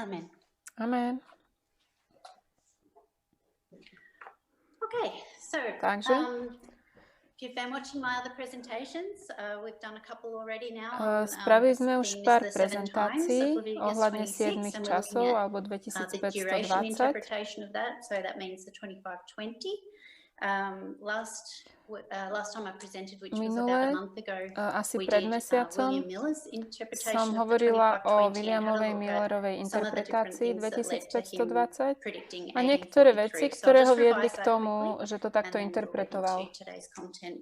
Amen. Amen. Okay, so Takže if you've been watching my other presentations, we've done a couple already now. spravili sme už theme is pár the seven times of prezentácií Leviticus ohľadne 26, 7 and we're časov looking at alebo the duration 2520. interpretation of that. So that means the 2520. Last time I presented, which was about a month ago, asi we pred did mesiacom William Miller's interpretation som of the hovorila 2520 and o had a Williamovej look at Millerovej some of the different interpretácii things that led to him 2520 predicting a niektoré 1843. veci, So I'll ktoré ho just viedli revise k that tomu, quickly, že to and takto then we'll get interpretoval. into today's content.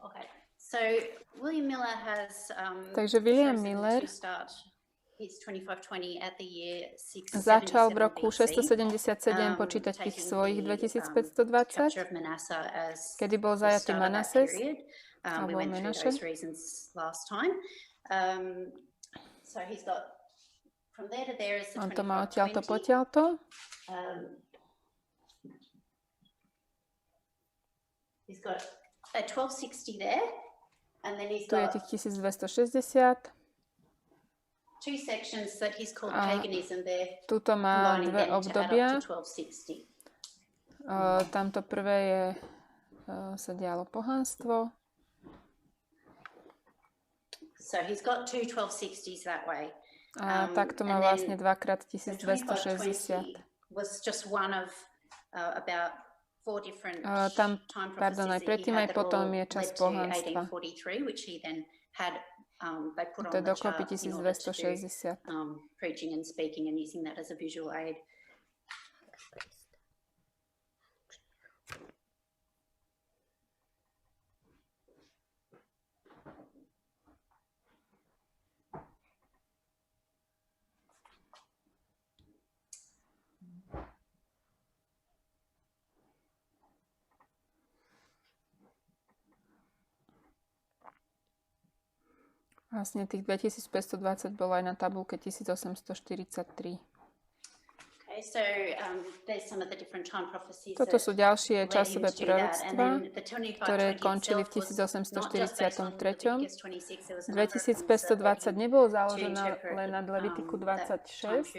Okay, so William Miller has Takže William chosen Miller to start his 2520 at the year začal v 677 roku BC, 677 počítať taking svojich the 2520, capture of Manasseh as kedy bol the zajatý start of that Manases, period. We alebo went through Menaše. those reasons last time. So he's got from there to there is the On to má 2520. odtiaľto potiaľto. He's got a 1260 there, and then he's Tu je got tých 1260. two sections that he's called A paganism there, tuto má combining dve them to add obdobia. up to 1260. Tamto prvé je, sa dialo pohanstvo. So he's got two 1260s that way. A takto má and vlastne then 2x1260. 2520 was just one of about four different Tam, time pardon, prophecies that aj he predtým had aj that potom all je led čas to pohanstva. 1843, which he then had they put To on je the dokopy chart in order to do 1260. preaching and speaking and using that as a visual aid. Vlastne tých 2520 bolo aj na tabulke 1843. Okay, so there's some of the different time prophecies. Toto sú ďalšie časové proroctvá, ktoré končili v 1843. 2520 nebolo založené len nad Levitiku 26.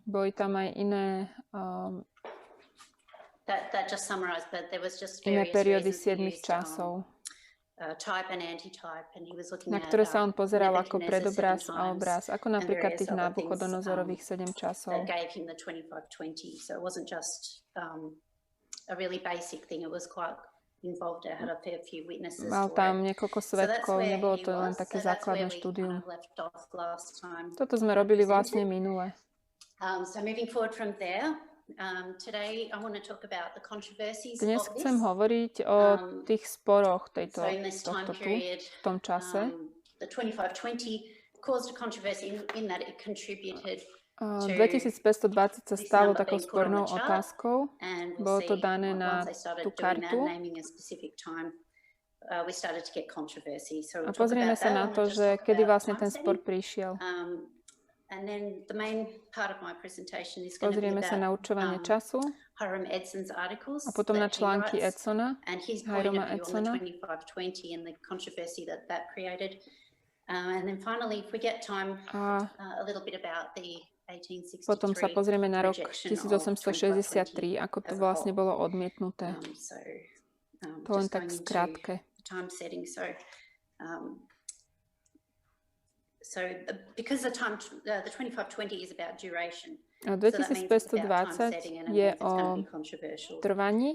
Boli tam aj iné That just summarized, but there was just iné various periódy reasons 7 časov, type and anti-type, and he was looking na at ktoré sa on pozeral ako Nebuchadnezzar predobraz 7 a obraz, ako napríklad various tých other things, Nábuchodonozorových 7 časov. that gave him the 2520. So it wasn't just a really basic thing. It was quite involved. It had a fair few witnesses Mal for tam it. niekoľko So that's svedkov, where nebolo he to len was. také So that's where základné we kind štúdium. of left off last time. Toto sme robili vlastne minule. So moving forward from there, today I want to talk about the controversies Dnes of this. chcem hovoriť o tých sporoch So in this time tohto tu, period, v tom čase. the 2520 caused a controversy in that it contributed 2520 sa stalo takou spornou otázkou. and Bolo to dané na once they started tú doing that, kartu. naming a specific time, we started to get controversy. So A we'll talk pozrieme about sa that. na I to, wanna just že talk kedy about vlastne time ten spor setting. prišiel. And then the main part of my presentation is going to be Pozrieme sa na about určovanie času Hiram Edson's articles a potom na that he články writes, Edsona, and his point of Hirama view on the Edsona. 2520 and the controversy that created. And then finally, if we get time, a little bit about the 1863 Potom sa pozrieme na rok rejection of 1863, ako to as a vlastne whole. bolo odmietnuté. To len just tak going v skratke. into time setting. So because the 2520 is about duration. A So that means it's about time 2520 setting and it je means it's o going to be controversial. trvaní.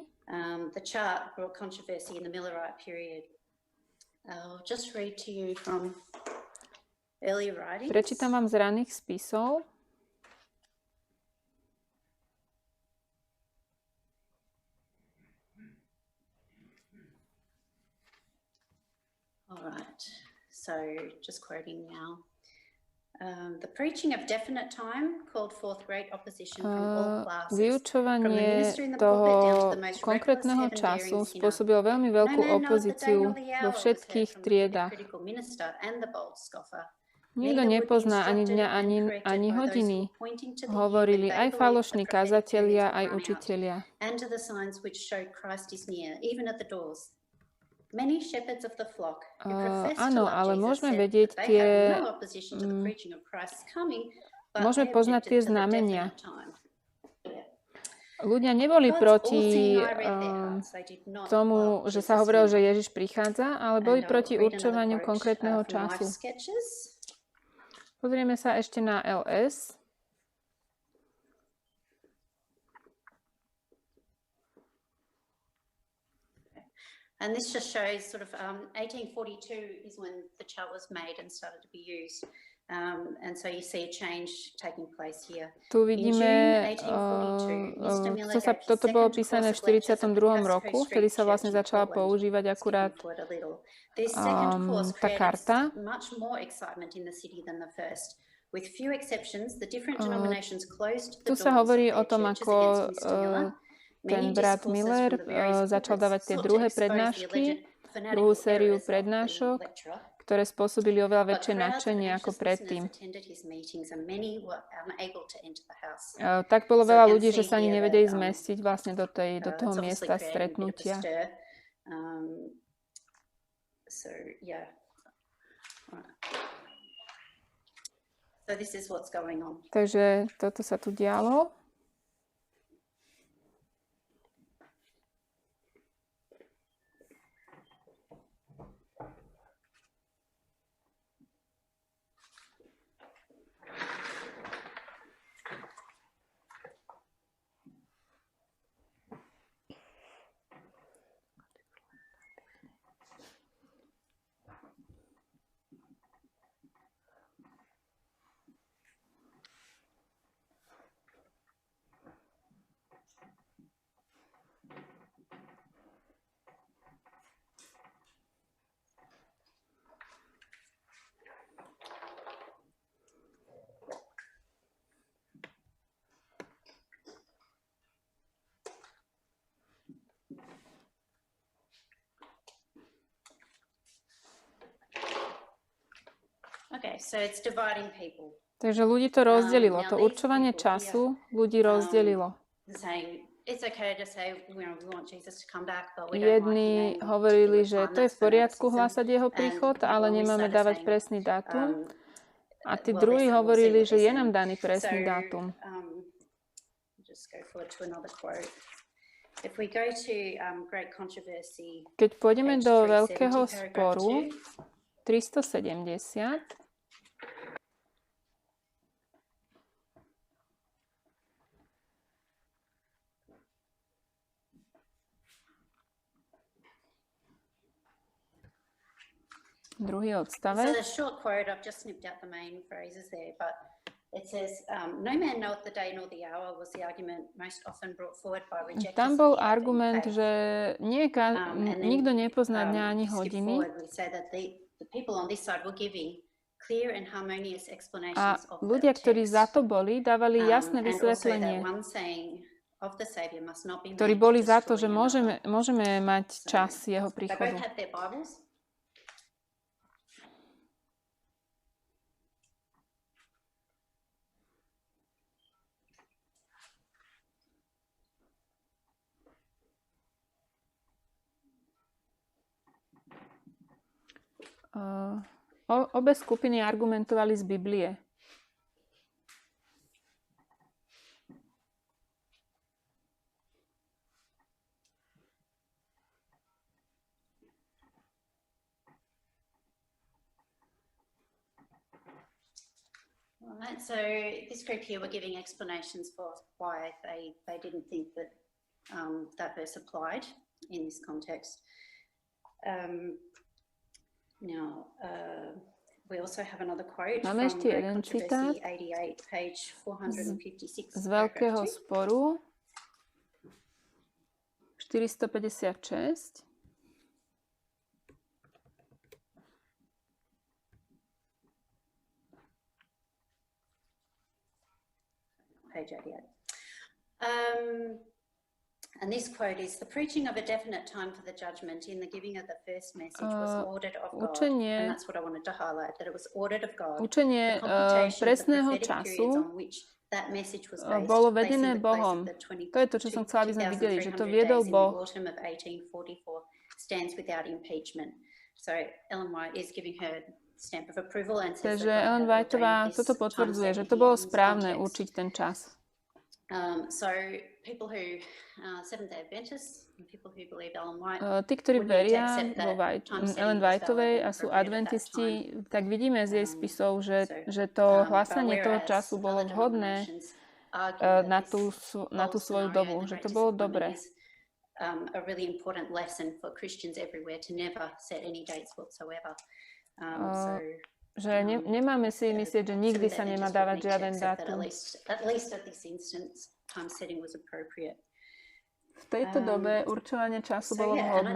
The chart brought controversy in the Millerite period. I'll just read to you from earlier writings. Prečítam vám z raných spisov. All right. just quoting now. The preaching of definite time called forth great opposition from all classes. Vyučovanie toho konkrétneho času spôsobilo veľmi veľkú opozíciu vo všetkých triedách. Nikto nepozná ani dňa, ani hodiny, hovorili aj falošní kazatelia, aj učitelia. Áno, ale môžeme vedieť môžeme poznať tie znamenia. Ľudia neboli proti tomu, že sa hovorilo, že Ježiš prichádza, ale boli proti určovaniu konkrétneho času. Pozrieme sa ešte na LS. And this just shows sort of 1842 is when the chart was made and started to be used. And so you see a change taking place here. Tu vidíme, toto bolo písané v 42. roku, vtedy sa vlastne začala používať akurát tá karta. Tu sa hovorí o tom, ako ten brat Miller začal dávať tie druhé prednášky, druhú sériu prednášok, ktoré spôsobili oveľa väčšie nadšenie ako predtým. Tak bolo veľa ľudí, že sa ani nevedeli zmestiť vlastne do toho miesta stretnutia. Takže toto sa tu dialo. Okay, so it's dividing people. Takže ľudí to rozdelilo. To určovanie času ľudí rozdelilo. Jedni hovorili, že to je v poriadku hlásať jeho príchod, ale nemáme dávať presný dátum. A tí druhí hovorili, že je nám daný presný dátum. Keď pôjdeme do veľkého sporu, 370, druhý odstavec. So the short quote, I've just snipped out the main phrases there, but it says, no man knoweth the day nor the hour was the argument most often brought forward by rejectors. Tam bol argument, že nikto nepozná dňa ani hodiny. A ľudia, ktorí za to boli, dávali jasné vysvetlenie. Ktorí boli za to, že môžeme mať čas jeho príchodu. Obe skupiny argumentovali z Biblie. So this group here were giving explanations for why they didn't think that that verse applied in this context. Now, we also have another quote Máme ešte jeden citát z veľkého sporu 456. page 88. And this quote is, the preaching of a definite time for the judgment in the giving of the first message was ordered of God. And that's what I wanted to highlight, that it was ordered of God. Učenie presného času bolo vedené Bohom. To je to, čo som chcela, aby sme videli, že to viedol Boh. Takže Ellen Whiteová toto potvrdzuje, že to bolo správne určiť ten čas. Tí, ktorí veria vo Ellen Whiteovej a sú adventisti, tak vidíme z jej spisov, že to hlásanie toho času bolo vhodné na tú svoju dobu, že to bolo dobré. Že nemáme si myslieť, že nikdy sa nemá dávať žiaden dátum. V tejto dobe určovanie času bolo vhodné.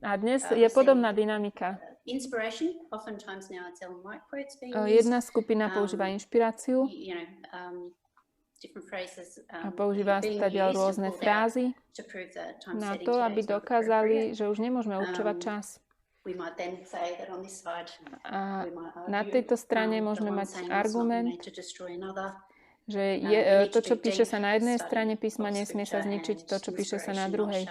A dnes je podobná dynamika. Jedna skupina používa inšpiráciu a používa stadiaľ rôzne frázy na to, aby dokázali, že už nemôžeme určovať čas. A na tejto strane môžeme mať argument, že to, čo píše sa na jednej strane písma, nesmie sa zničiť to, čo píše sa na druhej.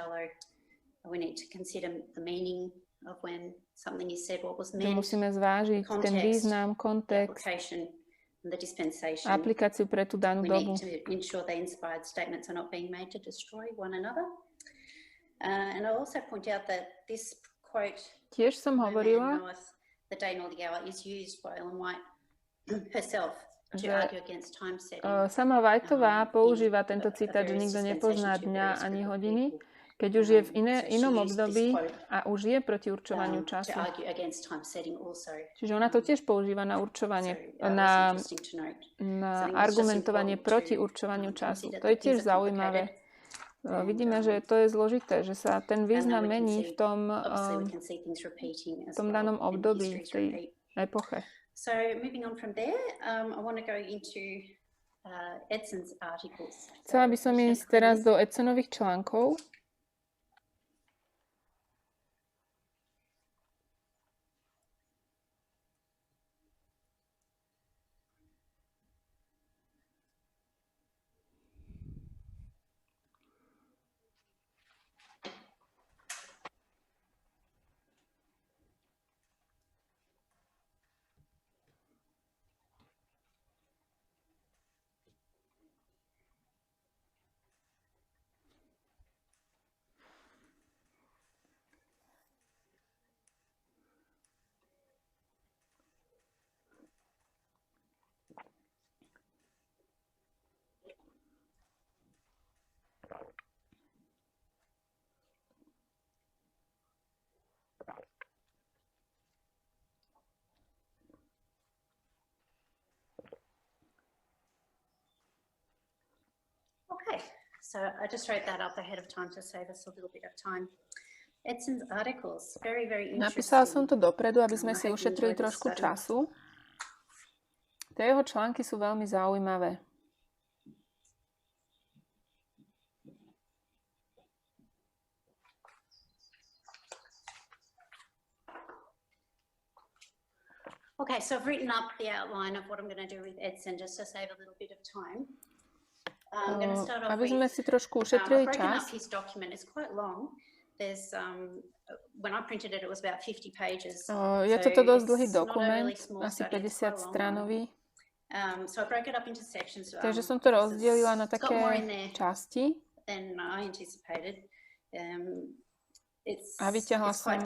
Tu musíme zvážiť ten význam, kontext, aplikáciu pre tú danú dobu. Tiež som hovorila, že sama Whiteová používa tento citát, že nikto nepozná dňa ani hodiny, keď už je v inom období a už je proti určovaniu času. Čiže ona to tiež používa na určovanie, na argumentovanie proti určovaniu času. To je tiež zaujímavé. Vidíme, že to je zložité, že sa ten význam mení v tom danom období, v tej epoche. Chcela by som ísť teraz do Edsonových článkov. So I just wrote that up ahead of time to save us a little bit of time. Edson's articles, very, very interesting. Napísala som to dopredu, aby sme si ušetrili trošku času. Tie jeho články sú veľmi zaujímavé. Okay, so I've written up the outline of what I'm going to do with Edson just to save a little bit of time. Aby sme si trošku ušetrili čas. Je toto dosť dlhý dokument, asi 50 stranový. Takže som to rozdelila na také časti. A vyťahla som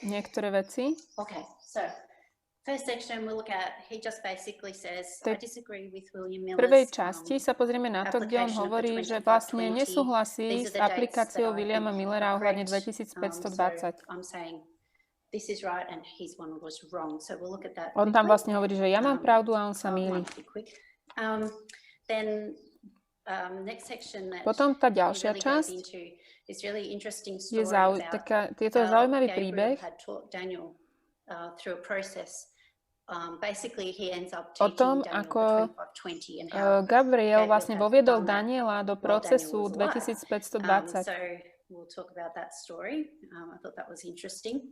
niektoré veci. V prvej časti sa pozrieme na to, kde on hovorí, že vlastne nesúhlasí s aplikáciou Williama Millera ohľadne 2520. On tam vlastne hovorí, že ja mám pravdu a on sa mýli. Potom tá ďalšia časť je zaujímavý príbeh o tom, ako Gabriel vlastne voviedol Daniela do procesu 2520.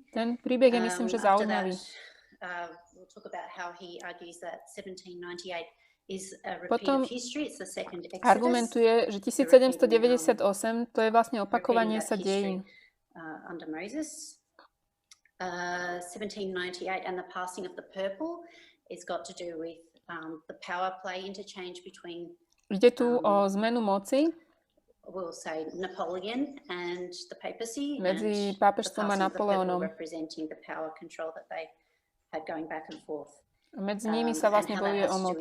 Ten príbeh je, myslím, že zaujímavý. Potom argumentuje, že 1798 to je vlastne opakovanie sa dejín. 1798 and the passing of the purple is got to do with the power play interchange between ide tu o zmenu moci we'll say Napoleon and the papacy medzi pápežstvom a Napoleónom. Representing the power control that they had going back and forth. Medzi nimi sa vlastne bojuje o moc.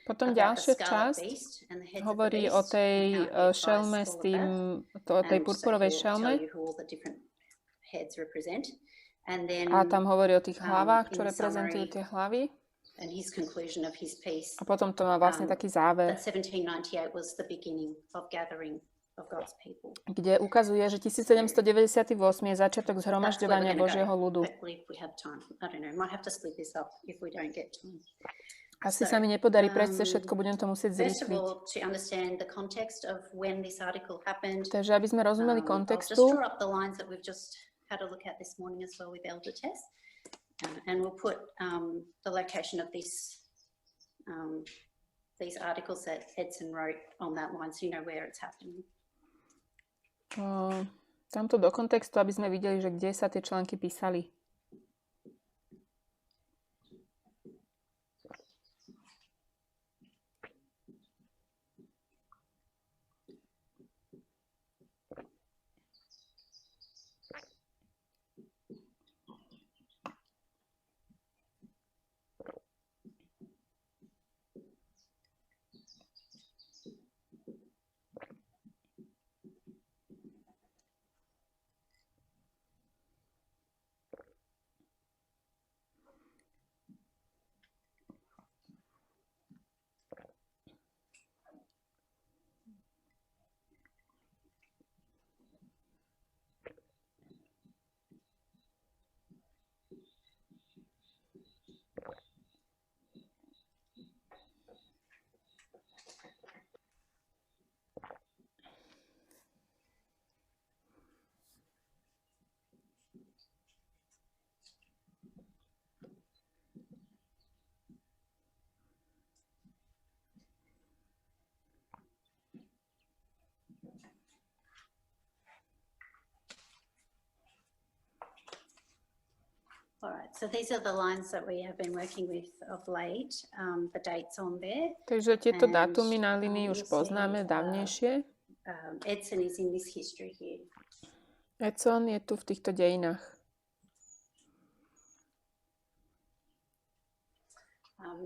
Potom ďalšia časť hovorí o tej šelme s tým, tej purpurovej šelme. A tam hovorí o tých hlavách, čo reprezentujú tie hlavy. A potom to má vlastne taký záver, kde ukazuje, že 1798 je začiatok zhromažďovania Božieho ľudu. Asi sa mi nepodarí prejsť všetko, budem to musieť zrýchliť. Takže aby sme rozumeli kontextu, and we'll put the location of these articles that Edson wrote on that line so you know where it's happening. Tamto do kontextu, aby sme videli, že kde sa tie články písali. Alright, so these are the lines that we have been working with of late, the dates on there. Takže tieto dátumy na línii už poznáme dávnejšie. Edson is in this history here. Edson je tu v týchto dejinách.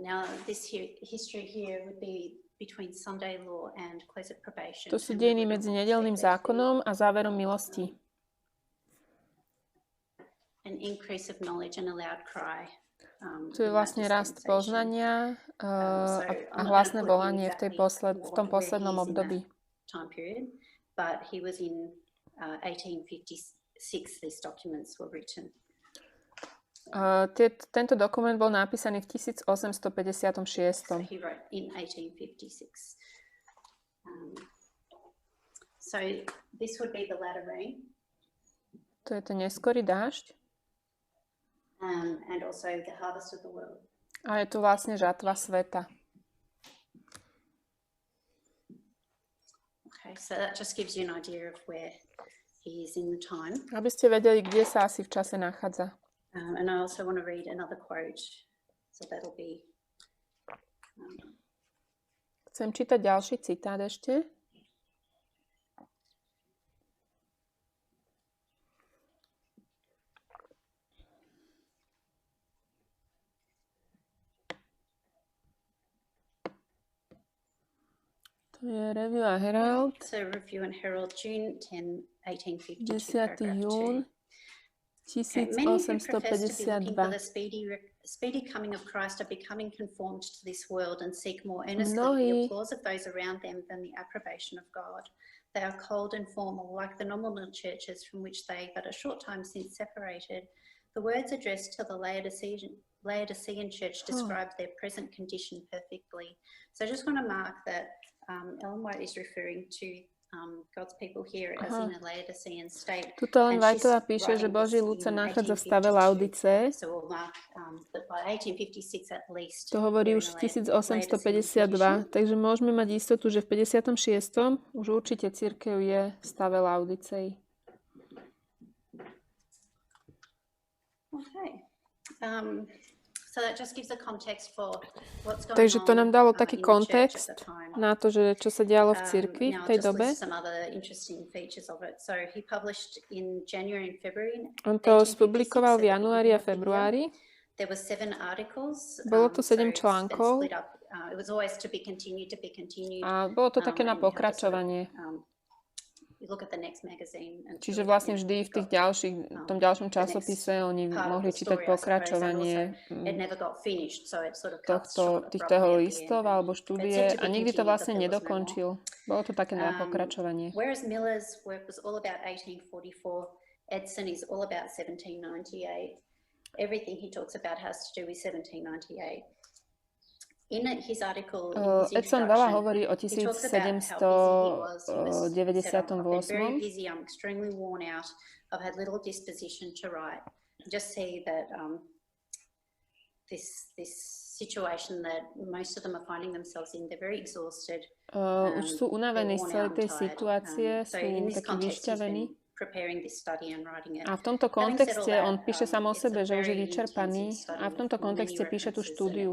Now this history here would be between Sunday law and close of probation. To sú dejiny medzi nedeľným zákonom a záverom milosti. An increase of knowledge and a loud cry. Tu je vlastne rast poznania a hlasné volanie v tom poslednom období. Time period, but he was in 1856 these documents were written. Tento dokument bol napísaný v 1856. So he wrote in 1856. So this would be the latter rain. To je ten neskorý dážď. And also the harvest of the world. A je tu vlastne žatva sveta. Okay, so that just gives you an idea of where he is in the time. Aby ste vedeli, kde sa asi v čase nachádza. And I also want to read another quote. So that'll be... Chcem čítať ďalší citát ešte. To je Review a Herald. So Review and Herald, June 10, 1852. 10. jún 1852. speedy coming of Christ are becoming conformed to this world and seek more earnestly the applause of those around them than the approbation of God. They are cold and formal, like the nominal churches from which they but a short time since separated. The words addressed to the Laodicean church describe their present condition perfectly. So I just want to mark that Ellen White is referring to God's people here as in a Laodicean state. Tuto Ellen Whiteová píše, že Boží ľud sa nachádza v stave Laodice. So we'll mark that by 1856 at least. To hovorí už 1852, takže môžeme mať istotu, že v 56. už určite cirkev je v stave Laodicei. Okay. So that just gives a context for what's going Takže to nám dalo taký in the kontext church at the time. na to, že čo sa dialo v cirkvi v tej dobe. Some other interesting features of it. So he published in January and February. On to spublikoval v januári a februári. There were 7 articles. Bolo to 7 článkov. It was always to be continued. A bolo to také na pokračovanie. Čiže vlastne vždy v tom ďalšom časopise oni mohli čítať pokračovanie týchto jeho listov alebo štúdie a nikdy to vlastne nedokončil. Bolo to také na pokračovanie. Whereas Miller's work was all about 1844, Edson is all about 1798. Everything he talks about has to do with 1798. Edson veľa hovorí o 1798. Už sú unavení z celej tej situácie, sú takí vyšťavení. A v tomto kontexte on píše sám o sebe, že už je vyčerpaný a v tomto kontexte píše tú štúdiu.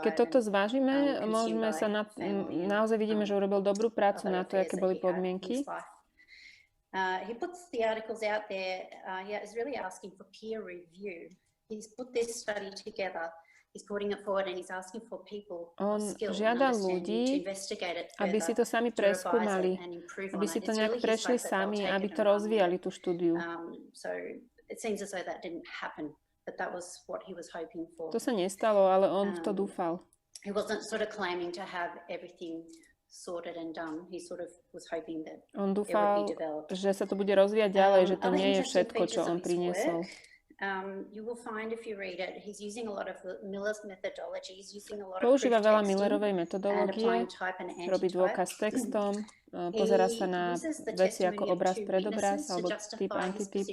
Keď toto zvážime, môžeme sa naozaj vidíme, že urobil dobrú prácu na to, aké boli podmienky. He puts the articles out there. He is really asking for peer review. He's put this study together. He's putting it forward and he's asking for people on žiada ľudí, aby si to sami preskúmali, aby si to nejak prešli sami, aby to rozvíjali tú štúdiu. To sa nestalo, ale on v to dúfal. On dúfal, že sa to bude rozvíjať ďalej, že to nie je všetko, čo on priniesol. You will find if you read it, he's using a lot of Miller's methodology. He's using a lot of používa veľa Millerovej metodológie, robí dôkaz textom, pozerá sa na veci ako obraz pred obraz alebo typ antityp.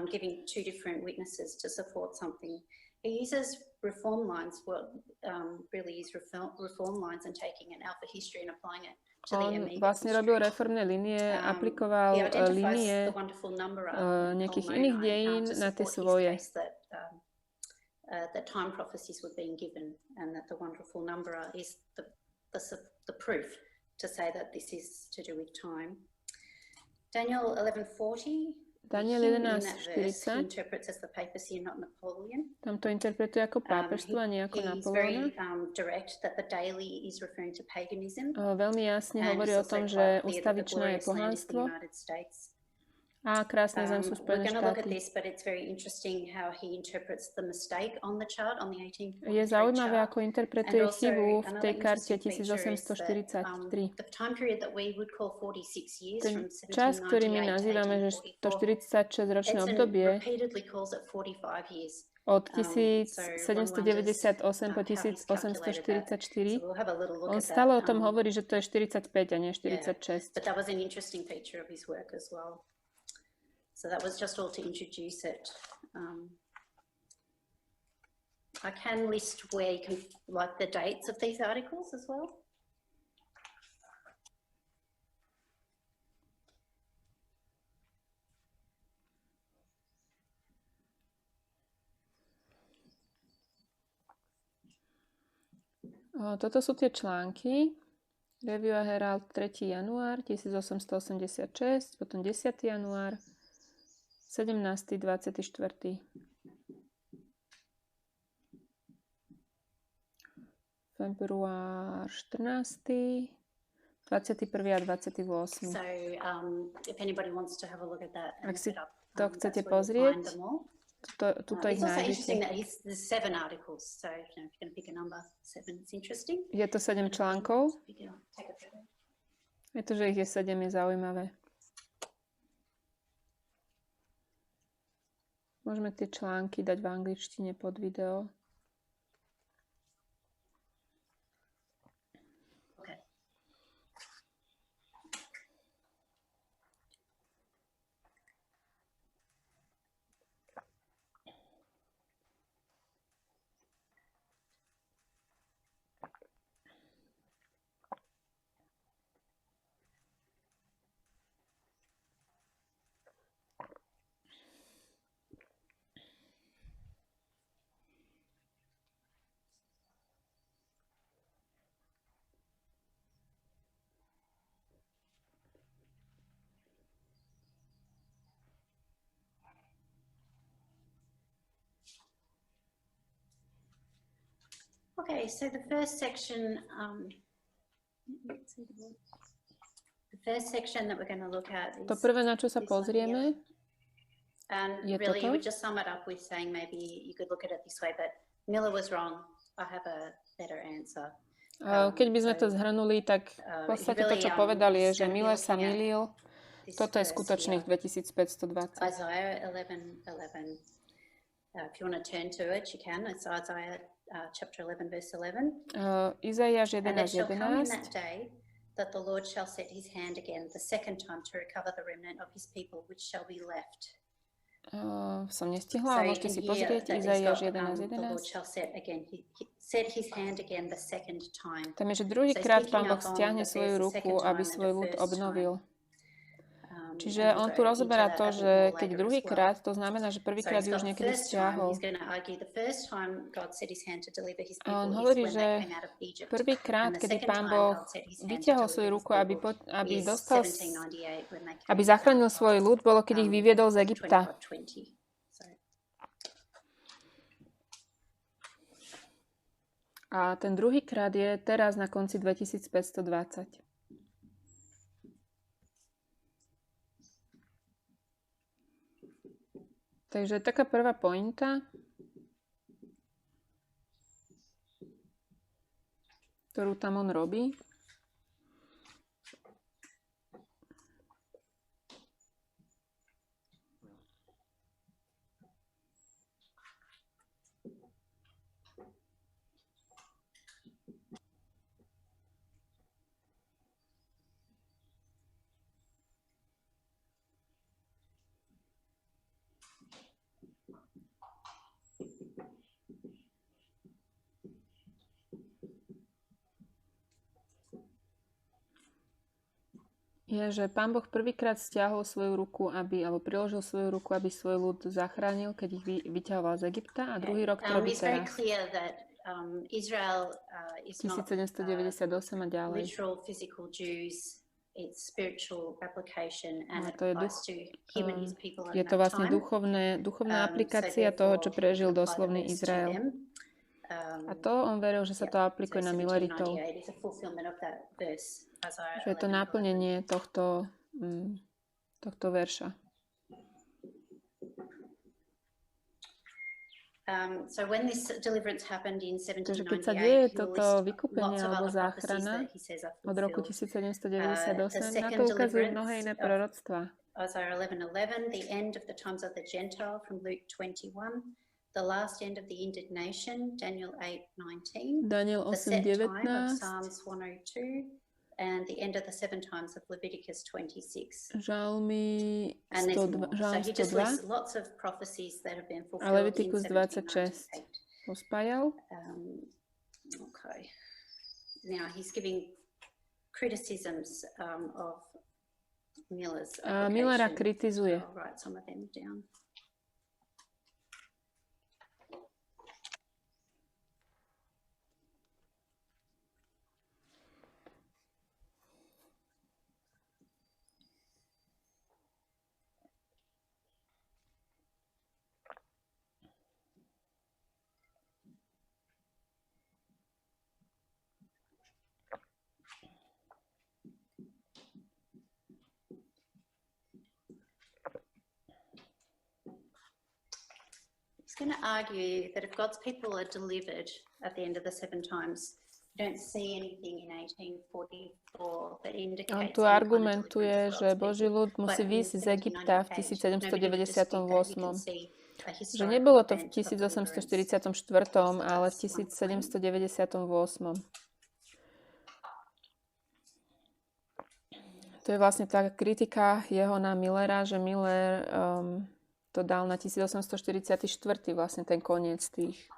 Giving 2 different witnesses to support something. He uses reform lines, what really is reform lines, and taking an alpha history and applying it. On vlastne robil reformné línie, aplikoval línie nejakých iných dejín na tie svoje. That time prophecies were being given and that the wonderful number is the proof to say that this is to do with time. Daniel 11:40. Daniel 11:40. Tam to interpretuje ako pápežstvo a nie ako Napoleona. Veľmi jasne hovorí o tom, že ustavičné je pohanstvo a krásne zem sú Spojené štáty. Je zaujímavé, ako interpretuje chybu v tej karte 1843. Ten čas, ktorý my nazývame, že to 46-ročné obdobie, od 1798 po 1844, on stále o tom hovorí, že to je 45 a nie 46. So that was just all to introduce it. I can list where you can, like the dates of these articles as well. Toto sú tie články. Review a Herald 3. január 1886, potom 10. január, 17. 24. Február 14. 21. a 28. So, if anybody wants to have a look at that and Ak si look it up, to chcete that's where you'll pozrieť, find them all. tuto ich It's also interesting nájdete. that there's 7 articles, so if you're going to pick a number, 7 is interesting. Je to 7 článkov. Take a photo. Je to, že ich je 7, je zaujímavé. Môžeme tie články dať v angličtine pod video. Okay, so the first section that we're going to look at is To prvé, na čo sa pozrieme, and je really you toto. would just sum it up with saying maybe you could look at it this way, but Miller was wrong. I have a better answer. Keď by sme to zhrnuli, tak v podstate to, čo povedal, je, že Miller sa mýlil. Toto je skutočných 2520. Isaiah 11:11. If you want to turn to it, you can. It's Isaiah chapter 11, verse 11. Izaiáš And it shall come in 11:11. that day that the Lord shall set his hand again the second time to recover the remnant of his people, which shall be left. Som nestihla, ale môžete si pozrieť Izaiáš 11:11. The Lord shall set again, he set his hand again the second time. Tam je, že druhýkrát Pán Boh stiahne svoju ruku, aby svoj ľud obnovil. Čiže on tu rozoberá to, že keď druhýkrát, to znamená, že prvýkrát ju už niekedy stiahol. A on hovorí, že prvýkrát, kedy Pán Boh vyťahol svoju ruku, aby zachránil svoj ľud, bolo, keď ich vyviedol z Egypta. A ten druhýkrát je teraz na konci 2520. Takže taká prvá pointa, ktorú tam on robí. Je, že Pán Boh prvýkrát stiahol svoju ruku, alebo priložil svoju ruku, aby svoj ľud zachránil, keď ich vyťahoval z Egypta, a druhý rok to robí teraz. 1798 a ďalej. Je to vlastne duchovná aplikácia toho, čo prežil doslovný Izrael. A to on veril, že sa to aplikuje na Milleritov. Že je to naplnenie tohto verša. Takže keď sa deje toto vykúpenie alebo záchrana od roku 1798, na to ukazujú mnohé iné proroctvá. Isaiah 11:11, the end of the times of the Gentile from Luke 21, the last end of the indignation, Daniel 8:19, Daniel the set time 8:19, of Psalms 102, and the end of the 7 times of Leviticus 26. Žalmy And there's more. So he just 102 lists lots of prophecies that have been a fulfilled Leviticus in 26 1798. pospájal. Okay. Now he's giving criticisms of Miller's A Millera application. kritizuje. I'll write some of them down. He's going to argue that if God's people are delivered at the end of the 7 times, you don't see anything in 1844 that indicates on tu argumentuje, že Boží ľud musí výjsť z Egypta v 1798. Že nebolo to v 1844, ale v 1798. To je vlastne tá kritika jeho na Millera, že Miller to dal na 1844, vlastne ten koniec tých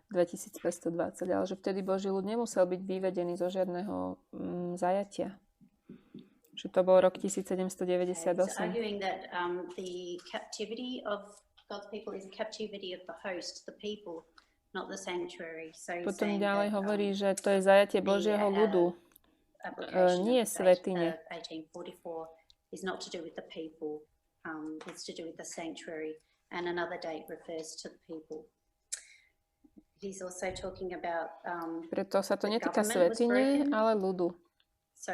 2520, ale že vtedy Boží ľud nemusel byť vyvedený zo žiadneho zajatia. Že to bol rok 1798. Potom ďalej hovorí, že to je zajatie Božieho ľudu, nie svätyne. It's to do with the sanctuary, and another date refers to the people. He's also talking about preto sa to netýka svätyne, ale ľudu. So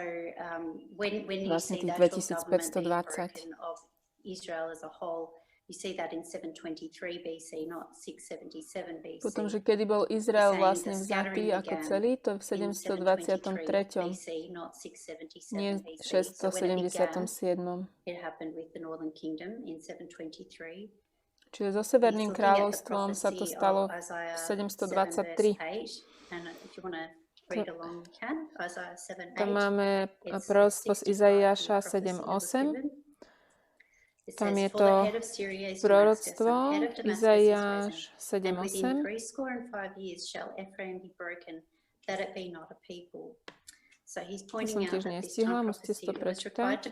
when you vlastne see tých the actual government being 2520 broken of Israel as a whole, you see that in 723 BC, not 677 BC. Potom, že kedy bol Izrael vlastne vzatý ako celý, to v 723. Nie 677. It happened with the Northern Kingdom in 723. Čiže so Severným kráľovstvom sa to stalo v 723. To máme proroctvo z Izaiáša 7.8. Tam je to proroctvo Izaiáš 7.8. To som tiež nestihla, musíte si to prečítať.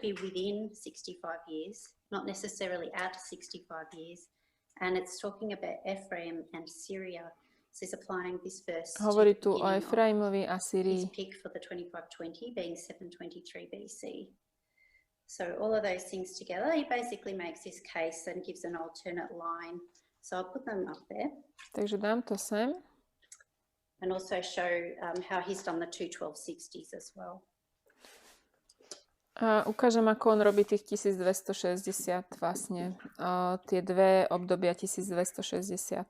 And it's talking about Ephraim and Syria. So he's applying this verse hovorí tu o Efraimovi a Syrii. His pick for the 2520 being 723 BC. So all of those things together, he basically makes this case and gives an alternate line. So I'll put them up there. Takže dám to sem. And also show how he's done the 21260s as well. A ukážem, ako on robí tých 1260 vlastne. Tie dve obdobia 1260.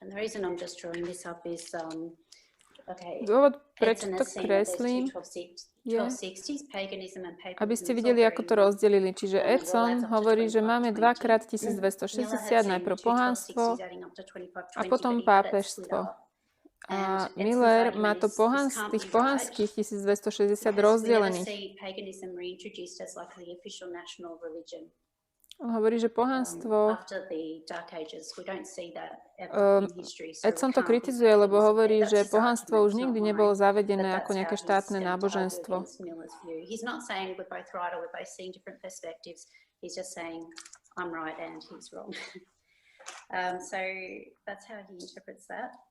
And the reason I'm just drawing this up is, dôvod, prečo to kreslím, je, aby ste videli, ako to rozdelili. Čiže Edson hovorí, že máme dvakrát 1260, najprv pohanstvo a potom pápežstvo. A Miller má to tých pohanských 1260 rozdelených. On hovorí, že pohanstvo... Edson to kritizuje, lebo hovorí, že pohanstvo už nikdy nebolo zavedené ako nejaké štátne náboženstvo.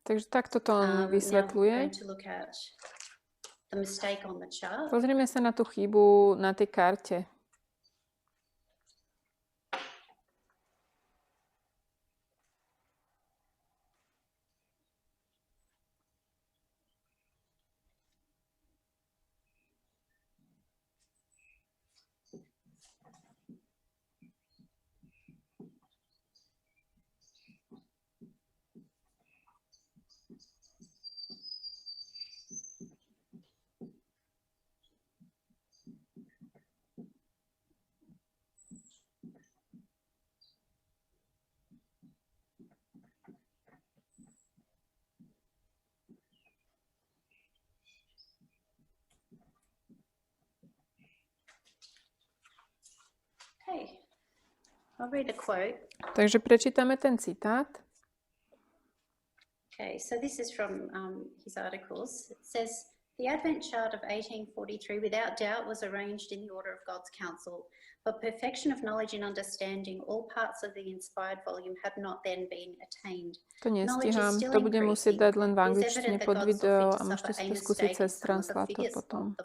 Takže takto to on vysvetľuje. Pozrieme sa na tú chybu na tej karte. I'll read a quote. Takže prečítame ten citát. Okay, so this is from his articles. It says, the Advent chart of 1843 without doubt was arranged in the order of God's counsel. For perfection of knowledge and understanding, all parts of the inspired volume had not then been attained. To nestíham, to budem musieť dať len v angličtine pod video a môžete si to skúsiť cez translator potom.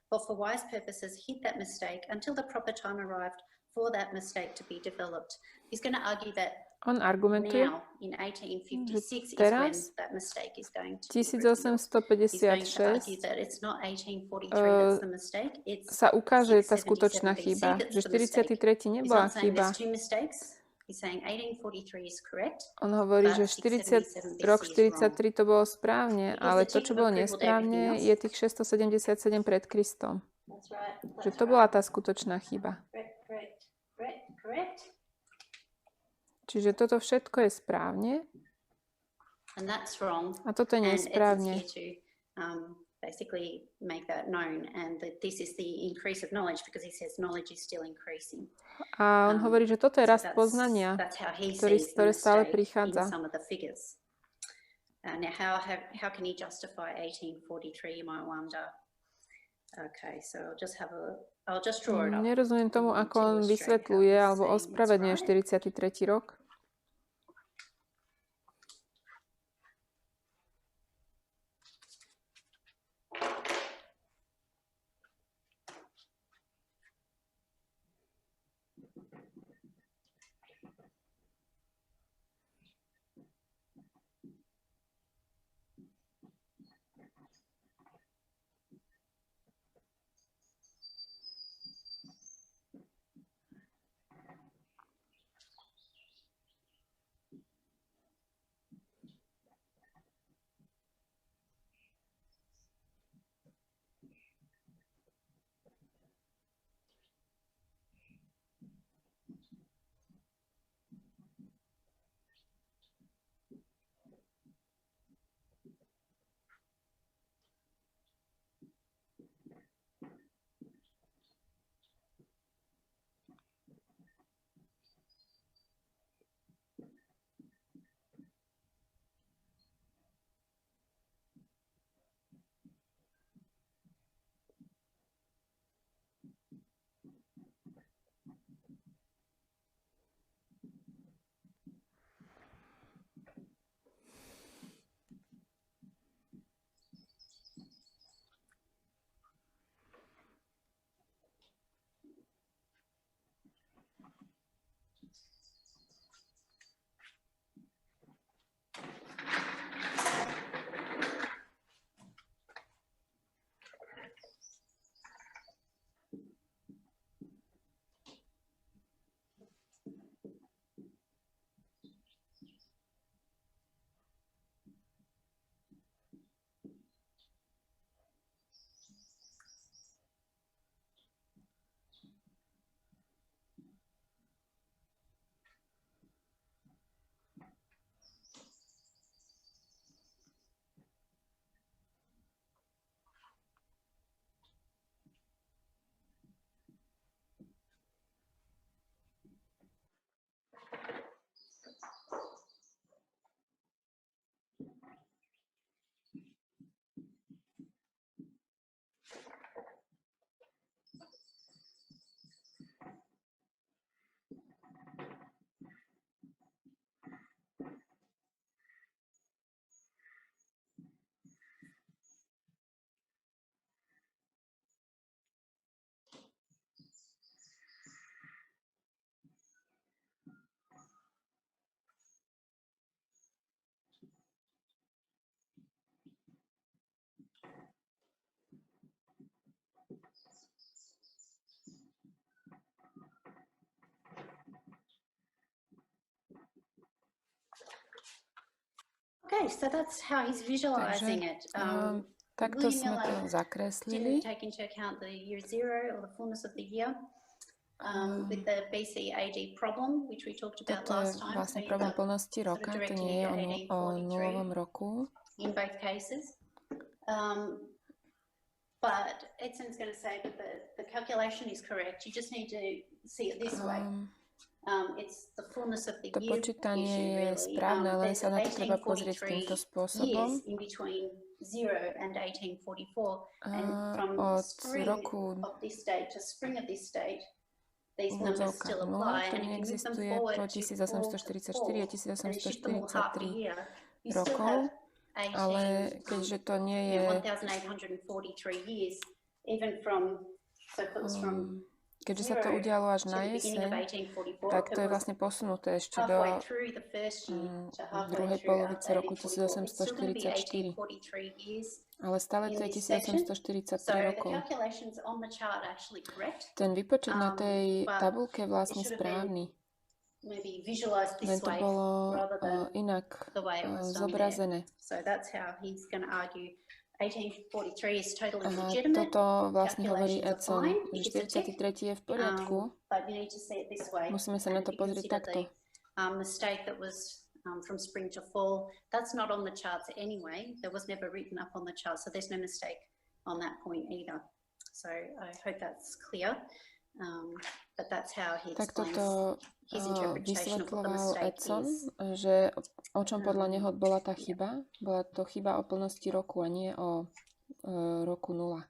For wise purposes hid that mistake until the proper time arrived for that mistake to be developed. He's going to argue that on argumentuje, now, in 1856, teraz, 1856, sa ukáže tá skutočná chyba, že 43. nebola chyba. On hovorí, že rok 43 to bolo správne, ale to, čo bolo nesprávne, je tých 677 pred Kristom. Že to bola tá skutočná chyba. Čiže toto všetko je správne a toto je nesprávne. A on hovorí, že toto je rast poznania, ktoré stále prichádza. Now, how can he justify 1843, you might wonder. Okay, so I'll just draw it up. Nerozumiem tomu, ako on vysvetľuje alebo ospravedlňuje 43. rok. Okay, so that's how he's visualizing it. Takto sme to zakreslili. Take into account the year zero or the fullness of the year. With the BC AD problem, which we talked about last time. Vlastne problém plnosti roka, to nie je o nulovom roku. In both cases. But Edson's going to say that the calculation is correct. You just need to see it this way. It's the fullness of the To year počítanie issue, je really. správne, len There's sa na to treba pozrieť 1843 týmto spôsobom. years in between 0 and 1844. And from Od spring roku of this date to spring of this date, these v numbers still apply. ktorý And if you move them neexistuje forward po to 1844 a 1843 you still have rokov, ale keďže to nie je 1843 years, even from, so if it was from keďže sa to udialo až na jeseň, tak to je vlastne posunuté ešte do druhej polovice roku 1844. Ale stále to je 1843 rokov. Ten výpočet na tej tabuľke je vlastne správny. Len to bolo inak zobrazené. Toto vlastne hovorí Edson, že 43. je v poriadku. Musíme sa na to pozrieť takto. From spring to fall, that's not on the charts anyway. That was never written up on the chart, so there's no mistake on that point either. So I hope that's clear. But that's how he explains his interpretation of what the mistake Edson, is. že o čom podľa neho bola tá chyba? Bola to chyba o plnosti roku a nie o roku 0.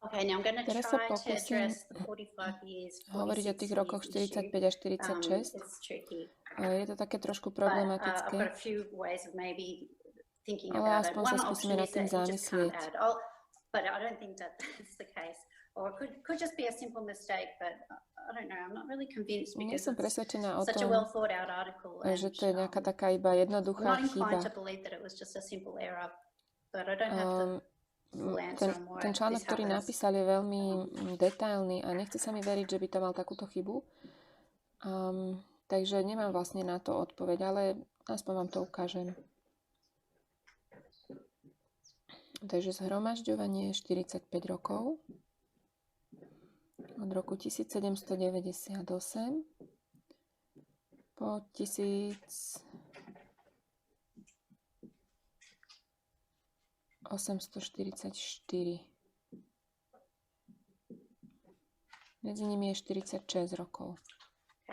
Okay, now I'm going to Teraz sa try to pokúsim address the 45 years, hovoriť o tých 46 rokoch years 45 issue. a 46. It's tricky. Je to také trošku But I've problematické, got a few ways of maybe thinking ale about it. aspoň One sa skúsime option nad is tým that you just can't zamyslieť. add. But I don't think that that's the case. Or it could just be a simple mistake, but I don't know. I'm not really convinced Nie because som it's presvedčená o such a tom, well thought out article. že to je nejaká taká iba I'm jednoduchá not chyba. inclined to believe that it was just a simple error, but I don't have the full answer on why Ten článok, this ktorý happens. napísal, je veľmi detailný a nechce sa mi veriť, že by tam mal takúto chybu. Takže nemám vlastne na to odpoveď, ale aspoň vám to ukážem. Takže zhromažďovanie je 45 rokov. Od roku 1798 po 1844. Medzi nimi je 46 rokov.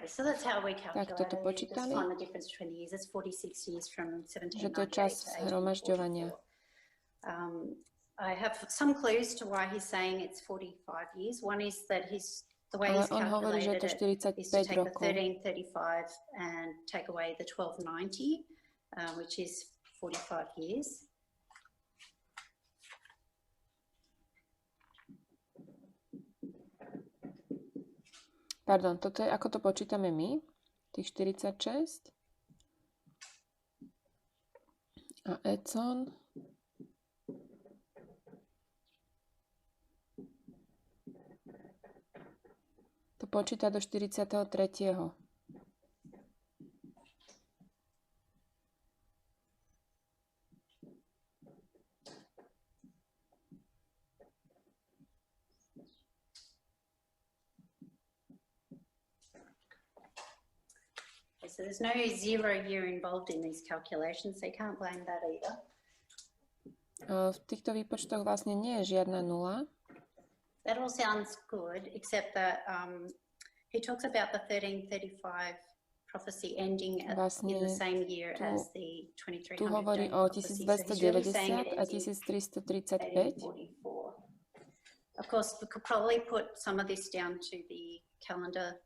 So that's how we Tak toto počítali, že to je čas zhromažďovania. I have some clues to why he's saying it's 45 years. One is that the way he's on hovorí, že je to calculated it is to 45 take the rokov. 1335 and take away the 1290, which is 45 years. Pardon, toto je, ako to počítame my, tých 46. A Edson to počíta do 43. So there's no 0 year involved in these calculations, so you can't blame that either. V týchto výpočtoch vlastne nie je žiadna nula. That all sounds good, except that he talks about the 1335 prophecy ending in the same year as the 2300 tu hovorí o 1290 a 1335. Of course, we could probably put some of this down to the calendar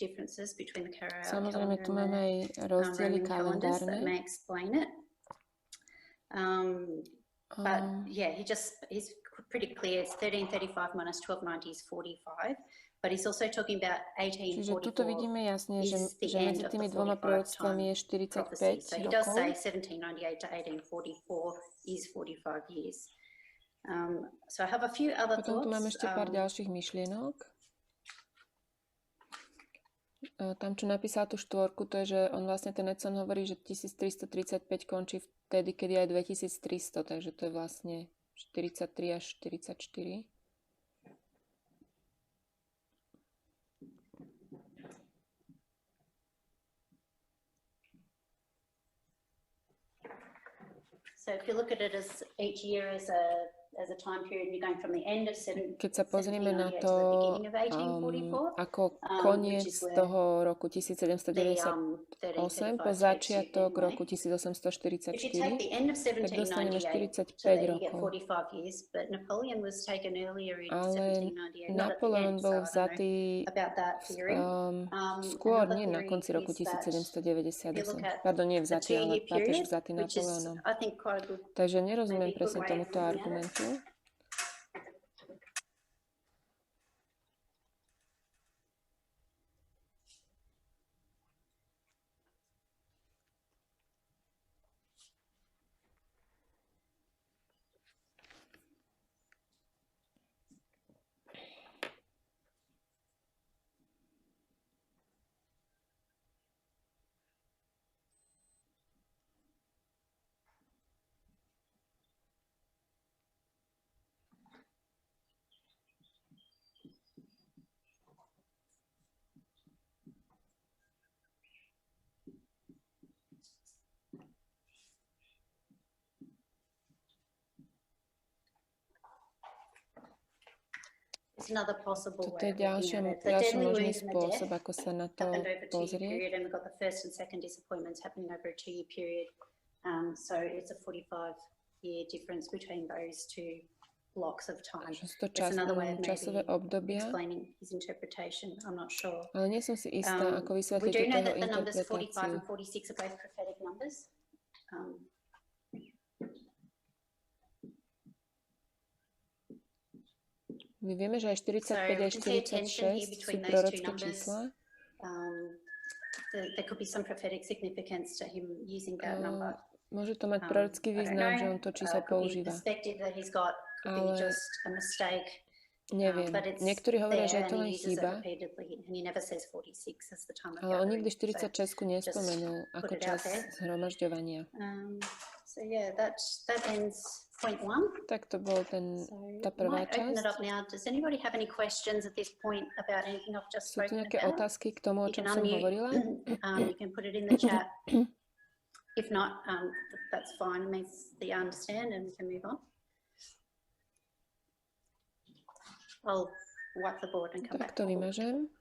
differences between the Samozrejme, tu máme aj rozdiely kalendárne. That may explain it. But yeah, he's pretty clear. It's 1335 minus 1290 is 45. But he's also talking about 1844. Čiže tuto vidíme jasne, že medzi tými dvoma proroctvami je 45 so he does rokov. say 1798 to 1844 is 45 years. So I have a few other Potom tu thoughts. máme ešte pár ďalších myšlienok. Tam, čo napísal tú štvorku, to je, že on vlastne ten Edson hovorí, že 1335 končí vtedy, kedy aj 2300, takže to je vlastne 43 až 44. So if you look at it as each year as a time period, you're going from the end of Keď sa pozrieme na to, ako koniec toho roku 1798 po začiatok roku 1844, tak dostaneme 45 rokov. Ale Napoleon bol vzatý skôr, nie na konci roku 1798. Pardon, nie vzatý, ale pápež vzatý Napoleonom. Takže nerozumiem presne tomuto argumentu. Toto je ďalší možný spôsob, ako sa na to pozrieť. Že sú to časové obdobia, ale nie som si istá, ako vysvetliť túto interpretáciu. My vieme, že aj 45 a 46 sú prorocké čísla. Môže to mať prorocký význam, že on to číslo používa. Ale neviem. Niektorí hovoria, že je to len chyba, ale on nikdy 46 nespomenul ako čas zhromažďovania. Tak to bol tá prvá časť. Sú tu nejaké otázky k tomu, o čom som hovorila? If not, that's fine. It means that you understand and we can move on. I'll wipe the board and come back. Tak to vymažem.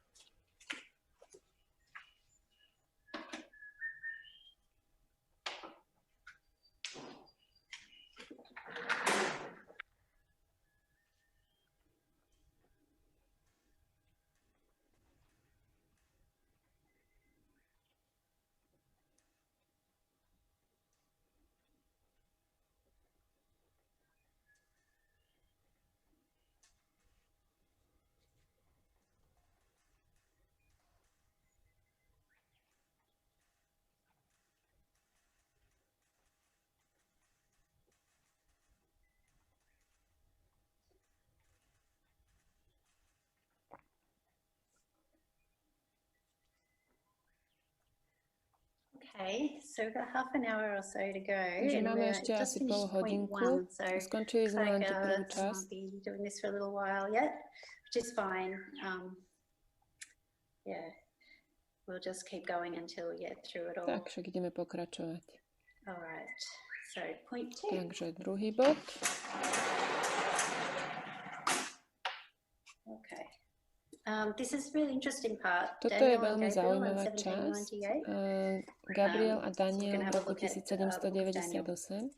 Okay, so we've got half an hour or so to go. Takže máme ešte asi pol hodinku. Skončili sme len tú prvú časť. Be doing this for a little while yet, which is fine. Yeah, we'll just keep going until we get through it all. Tak, však ideme pokračovať. All right. So point 2. Takže druhý bod. Okay. This is really interesting part. Toto je veľmi zaujímavá časť. Gabriel a Daniel v roku 1798.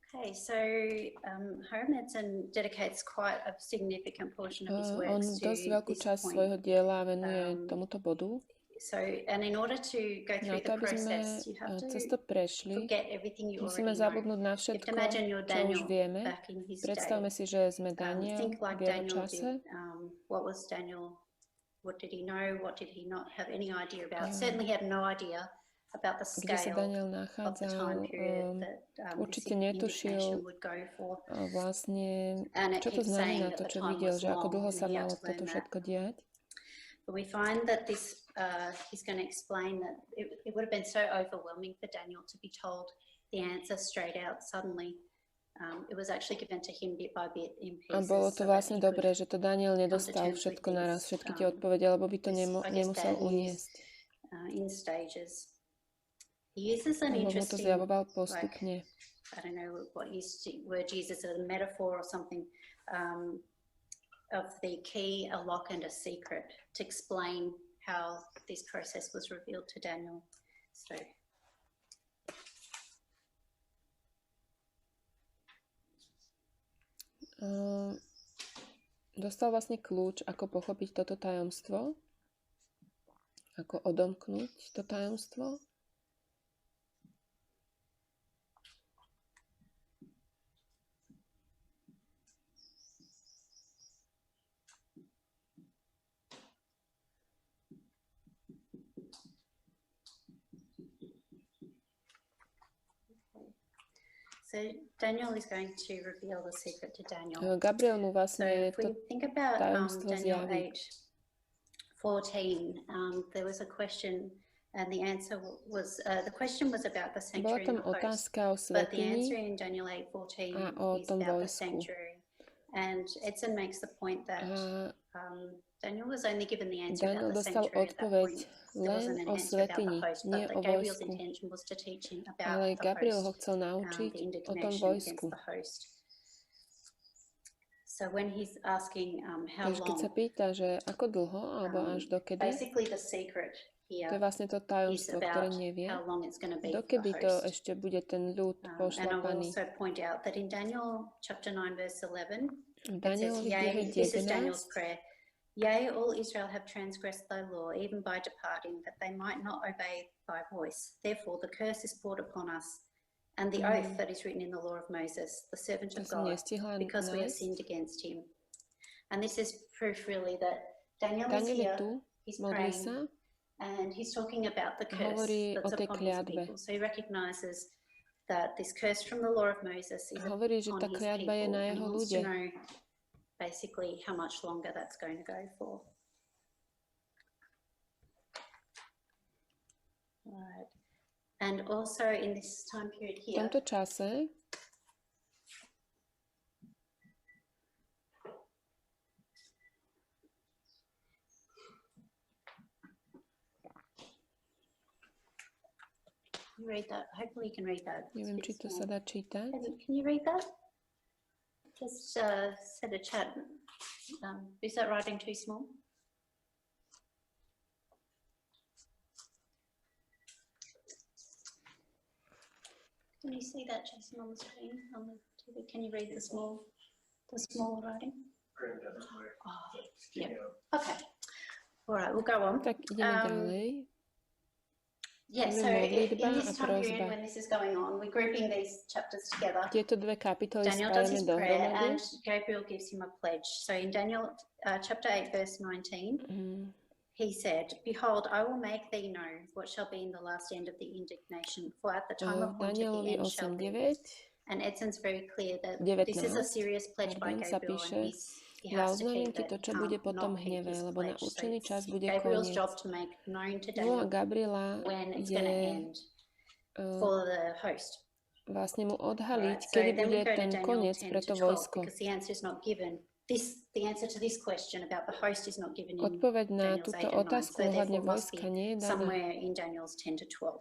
Okay, so Horomanson dedicates quite a significant portion of his On works to dosť veľkú this časť point. svojho diela venuje tomuto bodu. So, and in order to go Na through to, the aby sme process, you have to cez to prešli, forget everything you musíme already know. zabudnúť na všetko, čo už vieme. Back in his Predstavme day. si, že sme Daniel Think like v jeho Daniel čase. did. What was Daniel? What did he know? What did he not have any idea about? Certainly he had no idea about the Kde sa scale Daniel of the nachádzal, time period that určite this netušil indignation would go for. vlastne, And it čo to keeps znamená, saying that to, the čo time videl, was že ako long, dlho and sa he had malo to learn toto that. všetko diať. But we find that this, he's going to explain that it would have been so overwhelming for Daniel to be told the answer straight out suddenly. It was actually given to him bit by bit in pieces. A bolo to vlastne dobré, že to Daniel nedostal všetko naraz, všetky tie odpovede, lebo by to nemusel uniesť. In stages. He uses an Lebo mu to interesting, zjavoval postupne. I don't know what word uses, a metaphor or something, of the key, a lock and a secret to explain how this process was revealed to Daniel. So dostal vlastne kľúč, ako pochopiť toto tajomstvo, ako odomknúť to tajomstvo. So Daniel is going to reveal the secret to Daniel. Gabriel mu vlastne so if we think about tajomstvo Daniel zjaví. 8:14, there was a question and the answer was the question was about the Bola sanctuary tam and the host. otázka o But the answer svätyni in Daniel 8:14 a o is tom about the vojsku. sanctuary. And Edson makes the point that Daniel was only given the answer Daniel about the dostal sanctuary at that odpoveď point. There wasn't len an o answer about the svätyni, host, nie but o Gabriel's vojsku. intention was to teach him about Ale the Gabriel ho host, chcel naučiť the o tom indignation vojsku. against the host. So when he's asking how Takže keď sa long, pýta, že ako dlho, alebo až dokedy, basically the secret to je here vlastne to is tajomstvo, ktoré about nevie, how long it's going to be for dokedy the to host. ešte bude ten ľud And I will pošlapaný. also point out that in Daniel chapter 9 verse 11, V it says, Danielovi yea, this is 9:11 Daniel's prayer. Yea, all Israel have transgressed thy law, even by departing, that they might not obey thy voice. Therefore the curse is poured upon us, and the oath that is written in the law of Moses, the servant To of som God, nestihla because we have nájsť. sinned against him. And this is proof really that Daniel is Daniel je here, tu, he's modlí praying, sa, and he's talking about the curse hovorí o that's tej upon his kliatbe. people. So he recognizes that this curse from the law of Moses is Hovorí, že upon tá his kliatba je people, na and he jeho wants ľude. to know basically how much longer that's going to go for. Right. And also in this time period V here, tomto čase you read that. Hopefully you can read that. It's a neviem, bit či to small. sa dá čítať. Can you read that? Just set a chat. Is that writing too small? Can you see that, Jason, on the screen on the TV? Can you read the small writing? Oh, yeah. Okay. All right, we'll go on. Tak ideme ďalej. Yeah, so in this time period when this is going on, we're grouping these chapters together. Tieto dve kapitoly Daniel does spájame his prayer dohromady. and Gabriel gives him a pledge. So in Daniel chapter 8 verse 19, he said, "Behold, I will make thee know what shall be in the last end of the indignation, for at the time appointed the Danielovi end shall be." 8:9 And Edson's very clear that 19, this is a serious pledge by sa Gabriel, píše, and he ja has to oznámim keep ti it, to, čo bude potom not keep hneve, his lebo na pledge. So určený it's čas bude Gabriel's koniec. job to make known to Úloha Daniel Gabriela when it's going to je end for the host. vlastne mu odhaliť, Right, so kedy then we bude go to ten Daniel koniec 10 pre to to 12, vojsko. because the answer is not given. The answer to this question about the host is not given in Odpoveď na Daniel's túto 8 and 9, otázku so ohľadne therefore must vojska be nie je daná. somewhere in Daniel's 10 to 12.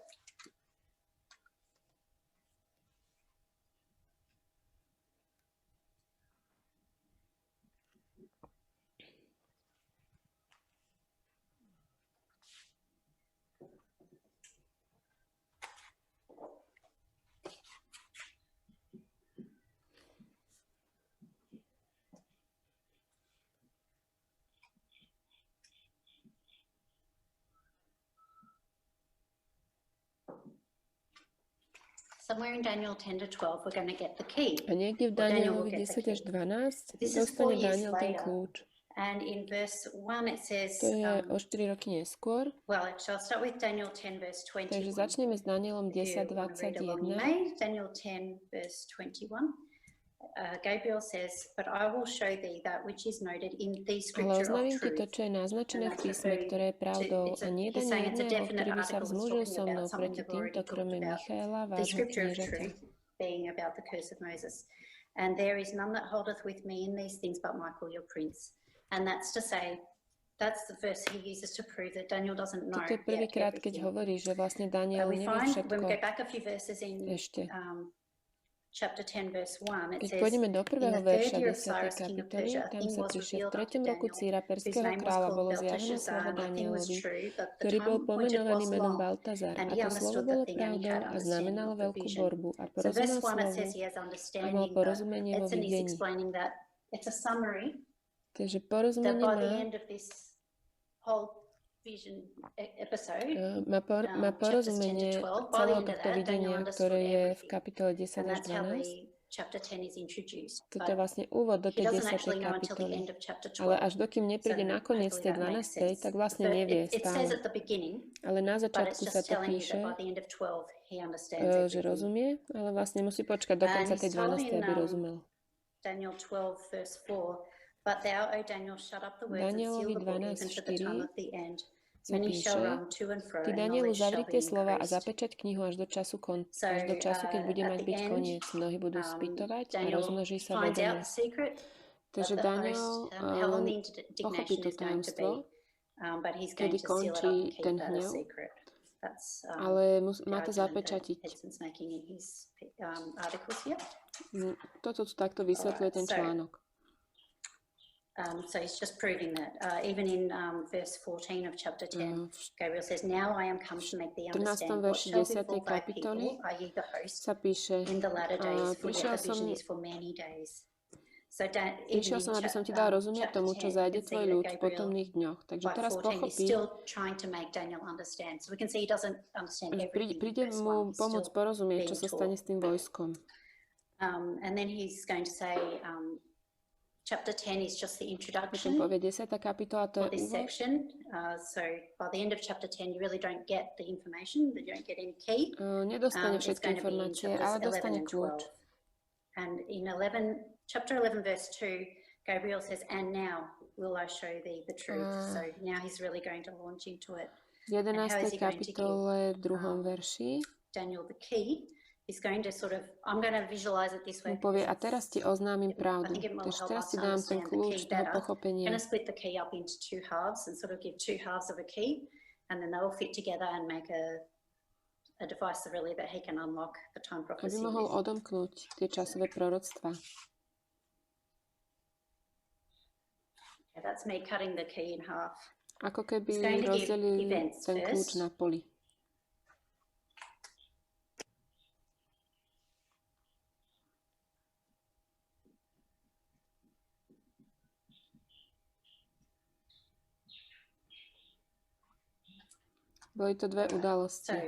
somewhere in Daniel 10 to 12 we're going to get the key. A niekde v Danielovi 10 až 12 dostane Daniel ten kľúč. And in verse 1 it says, to je o 4 roky neskôr. Well, actually, I'll start with Daniel 10 verse 21. Takže začneme s Danielom 10:21. Daniel 10 verse 21. Gabriel says, but I will show thee that which is noted in the scripture of truth. Ale oznamím ti to, čo je naznačené v písme, ktoré je pravdou, a nie dá jedného, ktorý by sa vzmúžil so mnou proti týmto, kromě Michaela, vášho kniežaťa. Being about the curse of Moses. And there is none that holdeth with me in these things but Michael your prince. And that's to say, that's the verse he uses to prove that Daniel doesn't know. Toto je prvýkrát, keď hovorí, že vlastne Daniel nevie všetko. When we go back a few verses in chapter 10 verse 1, it keď says, pôjdeme do prvého verša 10. kapitoly, tam sa píše, v 3. roku Círa perského kráľa bolo zjavené slovo Danielovi, ktorý bol pomenovaný menom Baltazar. A to slovo bolo pravdou a znamenalo veľkú borbu a porozumel slovu a mal porozumenie vo videní. Takže porozumenie má porozumenie celého tohto videnia, ktoré je v kapitole 10 až 12. Toto je vlastne úvod do tej 10. kapitoly. Ale až dokým nepríde nakoniec tej 12. tak vlastne nevie stále. Ale na začiatku sa to píše, že rozumie, ale vlastne musí počkať do konca tej 12. aby rozumel. Daniel 12 verse 4. But thou, O Daniel, shut up the words and seal the book even to the time of the end. Many shall run to and fro, Ty, and Danielu, knowledge shall zavri be tie slova a increased. zapečať knihu až do času, keď bude mať byť koniec. Mnohí budú spýtovať a rozmnoží sa vedenie. Takže Daniel pochopí to tajomstvo, kedy končí ten hnev, ale má to zapečatiť. Toto tu takto vysvetľuje ten článok. So he's just proving that. Even in verse 14 of chapter 10, Gabriel says, Now I am come to make thee understand what shall befall thy people, i.e. the host, in the latter days, for yet the vision is for many days. Prišiel som, aby som ti dal rozumieť tomu, čo zájde tvoj ľud v potomných dňoch. Takže teraz pochopí, príde mu pomôcť porozumieť, čo sa stane s tým vojskom. And then he's going to say, Chapter 10 is just the introduction povie 10. kapitola, to je úvod. Section. So by the end of chapter 10 you really don't get the information, you don't get any key. Nedostane všetky informácie, ale dostane kľúč. And in chapter 11 verse 2, Gabriel says, and now will I show thee the truth. So now he's really going to launch into it. V 11. kapitole v 2. verši Daniel the key. He's going to sort of, I'm going to visualize it this way. Povie, a teraz ti oznámim pravdu. Takže teraz ti dám ten kľúč toho pochopenia. I'm going to split the key up into two halves and sort of give two halves of a key, and then they will fit together and make a device really that he can unlock the time prophecy. Aby mohol odomknúť tie časové proroctvá. Okay, that's me cutting the key in half. Ako keby rozdelili ten kľúč na poli. Boli to dve udalosti. So,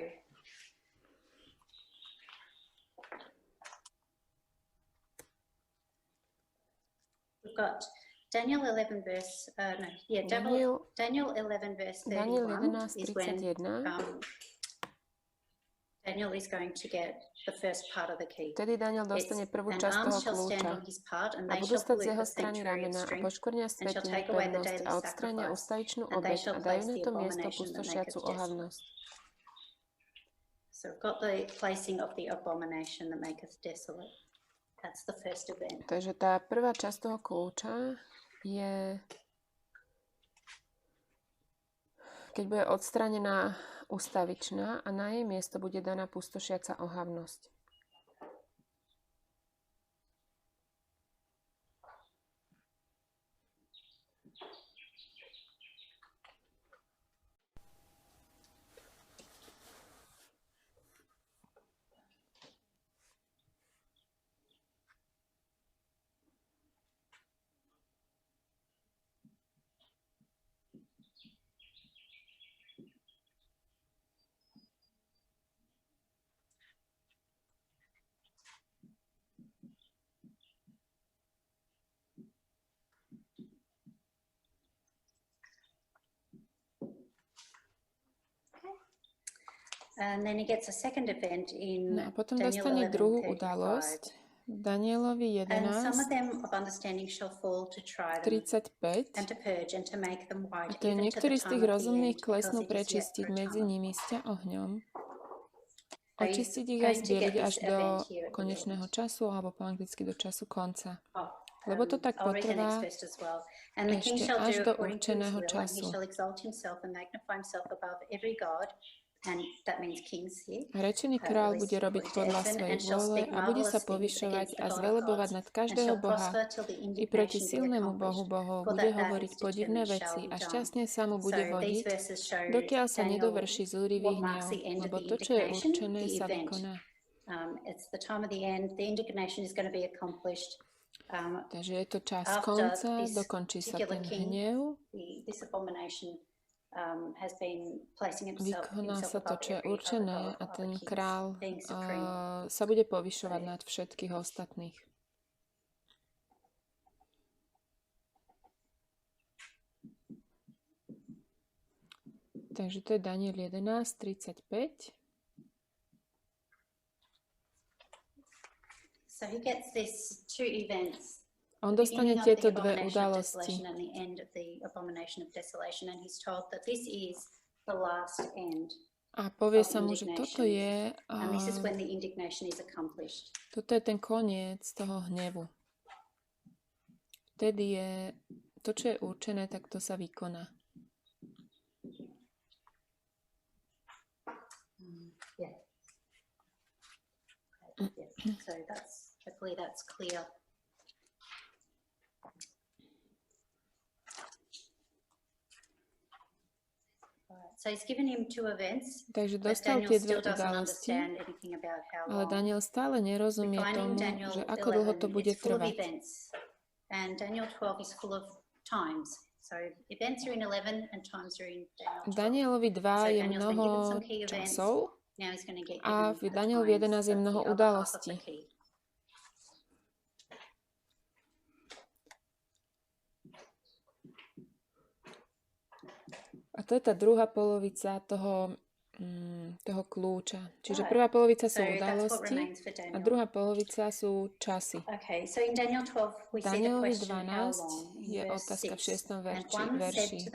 we've got Daniel 11 verse, Daniel 11 verse 31 is when Daniel is going to get the first part of the key. Vtedy Daniel dostane prvú časť toho kľúča a budú stať z jeho strany ramena a poškvrnia svätyňu pevnosť a odstrania ustavičnú obeť a dajú na to miesto pustošiacu ohavnosť. So we've got the placing of the abomination that maketh desolate. That's the first event. Takže tá prvá časť toho kľúča je, keď bude odstranená ustavičná a na jej miesto bude daná pustošiaca ohavnosť. No a potom dostane druhú udalosť v Danielovi 11:35. A to je niektorý z tých rozumných klesnú prečistiť medzi nimi sťa ohňom, očistiť ich a zbieliť až do konečného času, alebo po anglicky do času konca. Lebo to tak potrvá ešte až do určeného času. Rečený kráľ bude robiť podľa svojej vôle a bude sa povyšovať a zvelebovať nad každého boha. I proti silnému bohu bohov bude hovoriť podivné veci a šťastne sa mu bude vodiť, dokiaľ sa nedovrší zúrivý hnev, lebo to, čo je určené, sa vykoná. Takže je to čas konca, dokončí sa ten hnev, vykoná sa to, čo je určené a ten kráľ sa bude povyšovať nad všetkých ostatných. Takže to je Daniel 11:35. On dostane tieto dve udalosti. A povie sa mu, že toto je ten koniec toho hnevu. Vtedy je to, čo je určené, tak to sa vykoná. Hopefully that's clear. So he's given him two events. Takže dostal tie dve udalosti, ale Daniel stále nerozumie tomu, že ako dlho to bude trvať. And Daniel 12 is full of times. So events are in 11 and times are in Daniel 12. Danielovi 2 je mnoho časov a v Danielovi 11 je mnoho udalostí. A to je tá druhá polovica toho kľúča. Čiže prvá polovica sú udalosti a druhá polovica sú časy. V Danielovi 12 je otázka v 6. verši,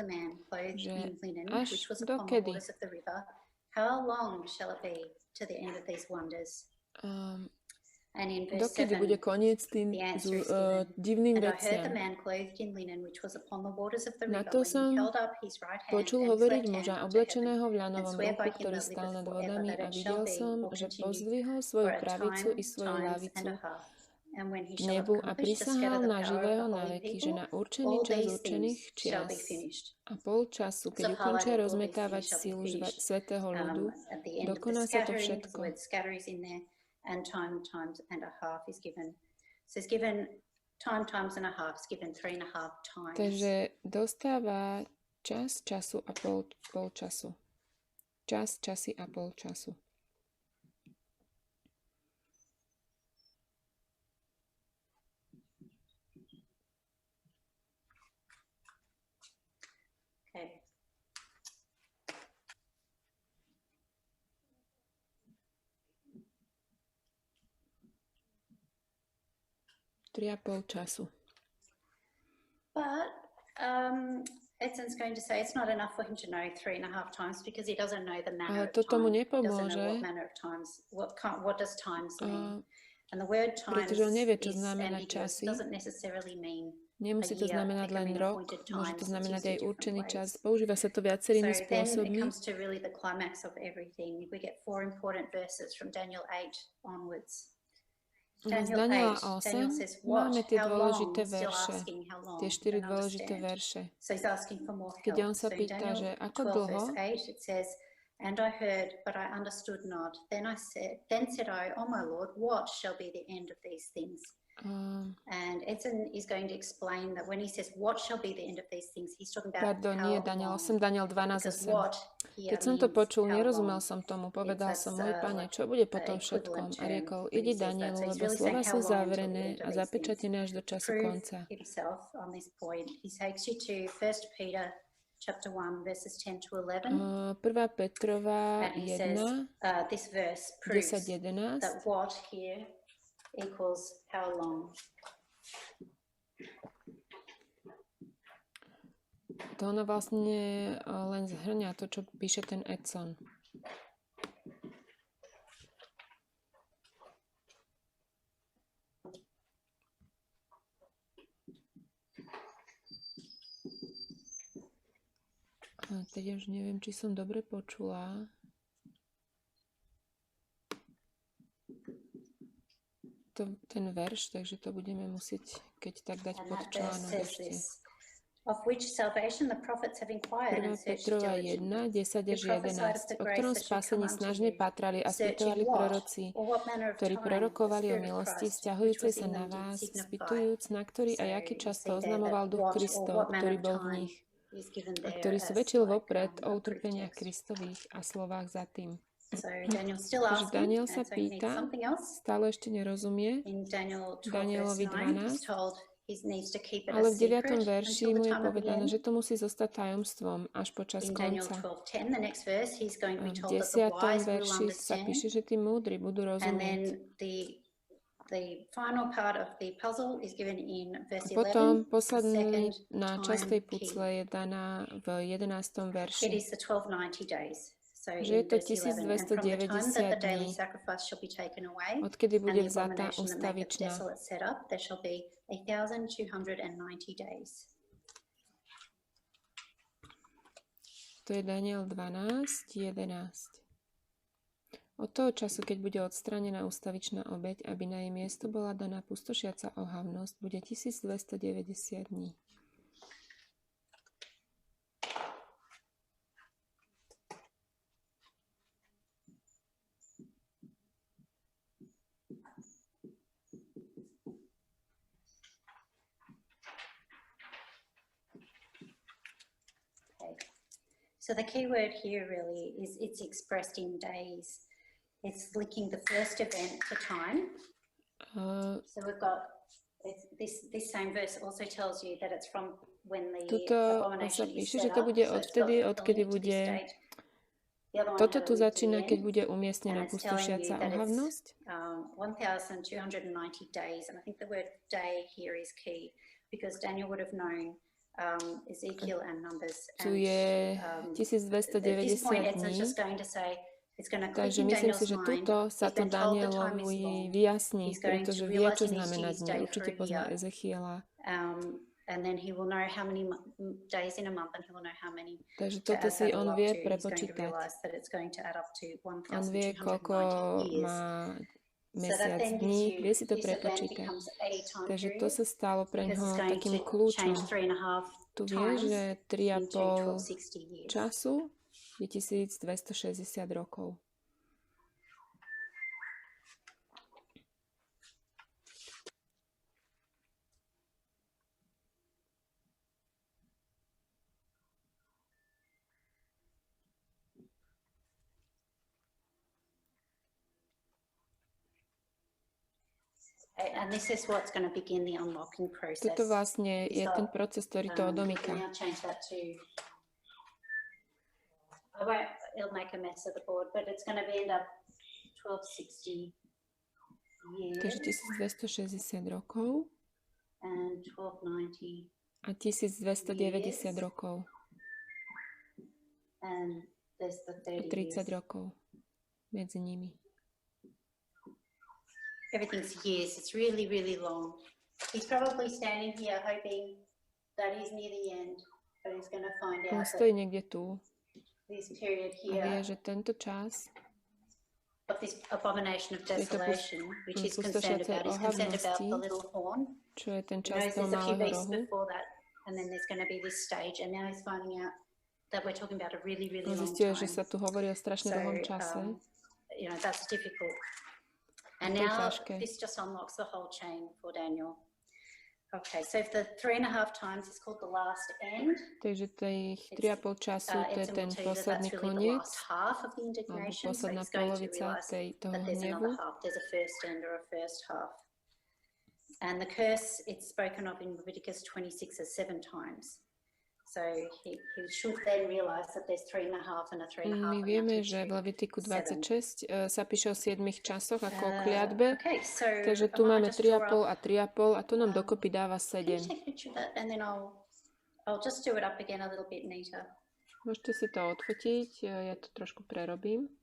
že až dokedy? Dokedy bude koniec tým divným veciam? Na to som počul hovoriť muža oblečeného v ľanovom ruchu, ktorý stál nad vodami a videl som, že pozdvihol svoju pravicu i svoju ľavicu k nebu a prisahal na živého na veky, že na určený čas určených čias a pol času, keď ukončia rozmetávať silu svätého ľudu, dokoná sa to všetko. And time times and a half is given. So it's given time times and a half is given 3.5 times. Takže dostáva čas, času a pol času. Čas, časy a pol času. Okay. 3,5 času. But Edson's going to say it's not enough for him to know 3.5 times because he doesn't know the manner of time. Ale to tomu He doesn't nepomôže, know what manner of times, what does times mean. And the word times pretože on nevie, čo is znamená ambiguous. časy. Doesn't necessarily mean Nemusí to a year. znamenať It can len mean rok, appointed môže to times. znamenať It's aj used in určený different čas. ways. Používa sa to viacerými So then it spôsobmi. comes to really the climax of everything. We get 4 important verses from Daniel 8 onwards. Z Daniel Daniela 8, Daniel 8 says, what, máme tie how long, dôležité still verše, asking how long, tie 4 don't dôležité understand. verše. So he's asking for more Keď help. on sa So in pýta, Daniel že ako 12 dlho, verse 8 it says, and I heard, but I understood not. Then said I, oh my Lord, what shall be the end of these things? And Edson is going to explain that when he says what shall be the end of these things, he's talking about nie Daniel 8, Daniel 12, 8. Keď som to počul, nerozumel som tomu. Povedal som, môj Pane, čo bude po tom všetkom? A riekol, idi Danielu, lebo slova sú zaverené a zapečatené až do času konca. chapter 1, verses 10 to 11. 1. Petrova 1, 10-11. That what here equals how long. To ona vlastne len zhrňa to, čo píše ten Edson. A teď už neviem, či som dobre počula. Ten verš, takže to budeme musieť, keď tak dať pod článok ešte. Of which salvation the prophets have inquired and searched Petrova 1, 10-11, o ktorom spásení snažne pátrali a spýtovali proroci, ktorí prorokovali o milosti, vzťahujúcej sa na vás, spýtujúc, na ktorý a aký čas to oznamoval duch Kristov, ktorý bol v nich, a ktorý svedčil vopred o utrpeniach Kristových a slovách za tým. Takže Daniel sa pýta, stále ešte nerozumie, Danielovi 12, ale v 9. verši mu je povedané, že to musí zostať tajomstvom až počas konca. A v 10. verši sa píše, že tí múdri budú rozumieť. A potom posledná časť tej pucle je daná v 11. verši. Že je to 1290 dní, odkedy bude vzatá ustavičná. To je Daniel 12:11. Od toho času, keď bude odstránená ustavičná obeť, aby na jej miesto bola daná pustošiaca ohavnosť, bude 1290 dní. So the key word here really is it's expressed in days. It's linking the first event to time. So we've got this same verse also tells you that it's from when the abomination is set up. Bude odtedy, odkedy bude... Toto tu začína, keď bude umiestnená pustošiaca ohavnosť. 1290 days, and I think the word day here is key because Daniel would have known Ezekiel and Numbers. Tu je 1290 dní, takže myslím si, že tuto sa to Danielovi vyjasní, pretože vie, čo znamená dní. Určite pozná Ezechiela. Takže toto si on vie prepočítať. On vie, koľko má mesiac dní, vie si to prepočítať. Takže to sa stalo pre ňoho takým kľúčom. Tu vie, že 3,5 času je 1260 rokov. And this is what's going to begin the unlocking process. Toto vlastne je ten proces, ktorý to odomýka. It'll make a mess of the board, but it's going to end up 1260 years. Takže 1260 rokov. And 1290. A 1290 rokov. And there's the 30 rokov medzi nimi. Everything's years. It's really, really long. He's probably standing here hoping that he's near the end, but he's going to find out on stojí niekde tu this period a here vie, že tento čas of this abomination of desolation, which he's concerned about. He's concerned about the little horn. Čo je ten čas toho malého rohu. And then there's going to be this stage, and now he's finding out that we're talking about a really, really long Zistil, time. že sa tu hovorí o strašne dlhom čase. You know, that's difficult. And now this just unlocks the whole chain for Daniel. Okay, so the 3.5 times is called the last end. Takže tých 3,5 času to je ten posledný koniec, alebo posledná polovica toho hnevu. There's a first end or a first half. And the curse, it's spoken of in Leviticus 26 as 7 times. My vieme, že v Levitiku 26 sa píše o 7 časoch ako o kliatbe, takže tu máme 3,5 a 3,5 a to nám dokopy dáva 7. Môžete si to odfotiť, ja to trošku prerobím.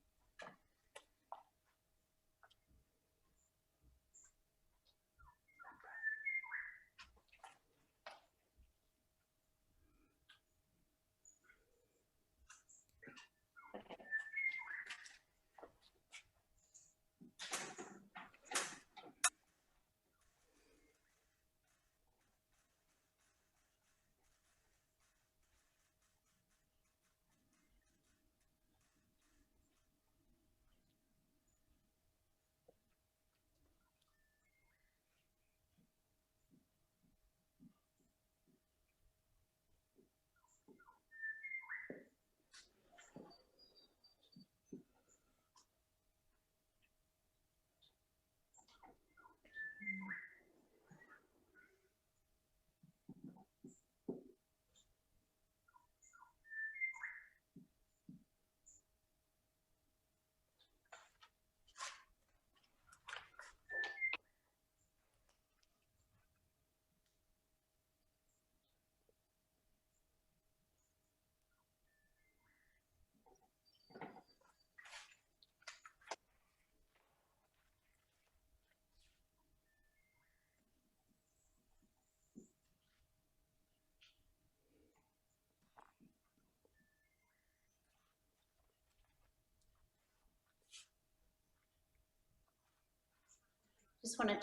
Chcela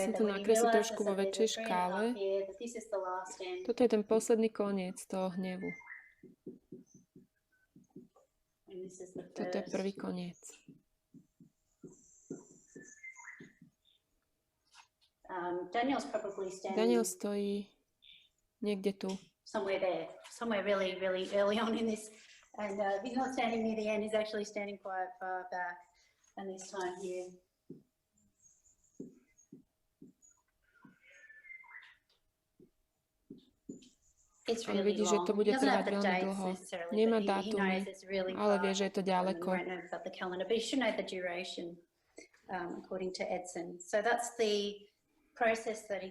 som to nakresliť trošku vo väčšej škále. Toto je ten posledný koniec toho hnevu. Toto je prvý koniec. Daniel stojí niekde tu. Somewhere really early on in this. And he's not standing near the end, he's actually standing quite far back. And this time here. On vidí, že to bude trvať veľmi dlho. Nemá dátumy, ale vie, že je to ďaleko.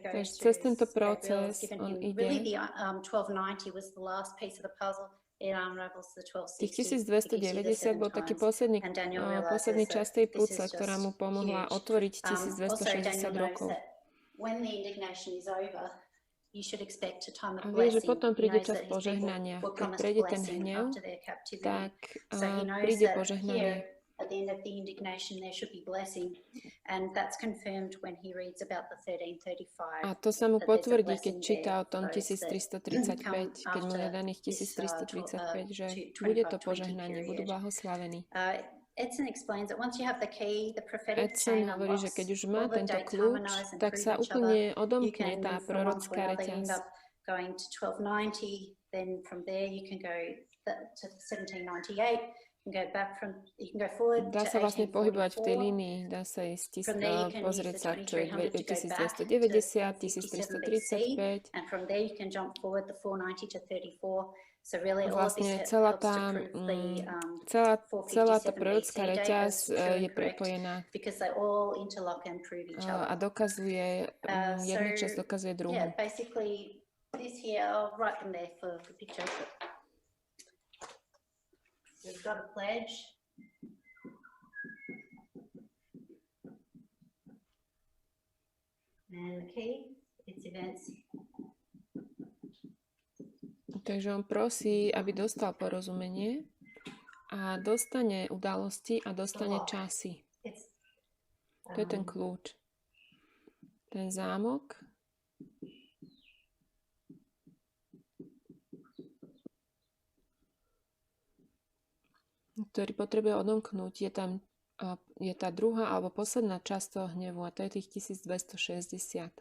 Takže cez tento proces on ide. Tých 1290 bol taký posledný časť tej pucle, ktorá mu pomohla otvoriť 1260 rokov. A vie, že potom príde čas požehnania. Keď prejde ten hnev, tak príde požehnanie. A to sa mu potvrdí, keď číta o tom 1335, keď mu je daných 1335, že bude to požehnanie, budú blahoslavení. Edson hovorí, že keď už má tento kľúč, tak sa úplne odomkne tá prorocká reťaz. Dá sa vlastne pohybovať v tej línii, dá sa ísť pozrieť sa, čo je 1290, 1335. Vlastne celá tá prorocká reťaz je prepojená a dokazuje, jedna časť dokazuje druhú. We've got a pledge. And the key, it's events. Takže on prosí, aby dostal porozumenie a dostane udalosti a dostane časy. To je ten kľúč. Ten zámok. Ktorý potrebuje odomknúť. Je tá druhá alebo posledná časť toho hnevu a to je tých 1260.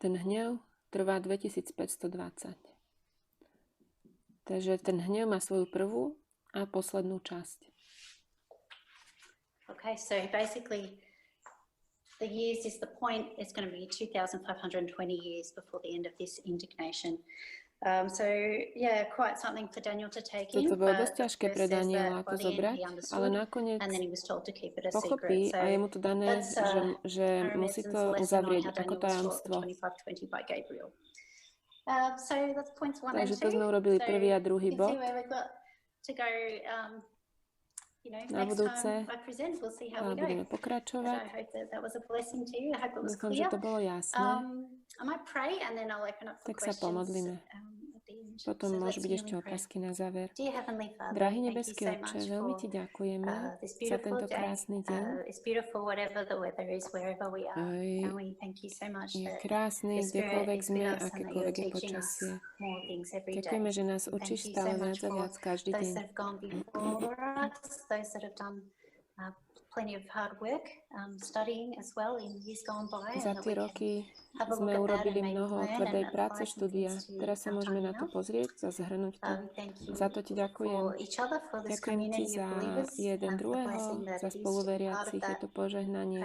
Ten hnev trvá 2520. Takže ten hnev má svoju prvú a poslednú časť. Okay, so basically the years is the point. It's going to be 2,520 years before the end of this indignation. So yeah, quite something for Daniel to take in. Toto bolo dosť ťažké pre Daniela to zobrať, ale nakoniec pochopí a je mu to dané, že musí to uzavrieť ako tajomstvo. Takže to sme urobili prvý a druhý bod. Na budúce budeme pokračovať. Dúfam, že to bolo jasné. Tak sa pomodlíme. Potom môžu byť ešte otázky na záver. Drahý nebeský Otče, veľmi Ti ďakujeme za tento krásny deň. Je krásny, kdekoľvek sme, akékoľvek je počasie. Ďakujeme, že nás učíš stále viac a viac každý deň. Za tie roky sme urobili mnoho tvrdej práce, štúdia. Teraz sa môžeme na to pozrieť, zhrnúť to. Za to Ti ďakujem. Ďakujem Ti za jeden druhého, za spoluveriacich, je to požehnanie.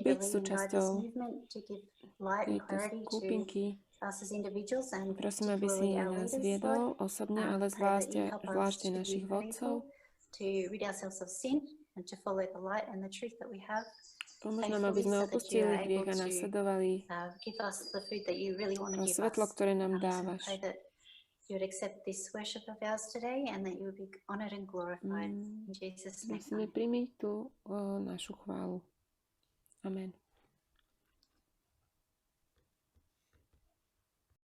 Byť súčasťou tejto skupinky. Prosím, aby si nás viedol osobne, ale zvlášť našich vodcov. Pomôž nám, aby sme opustili hriech a nasledovali svetlo, ktoré nám dávaš. Prosíme, príjmi tú našu chválu. Amen.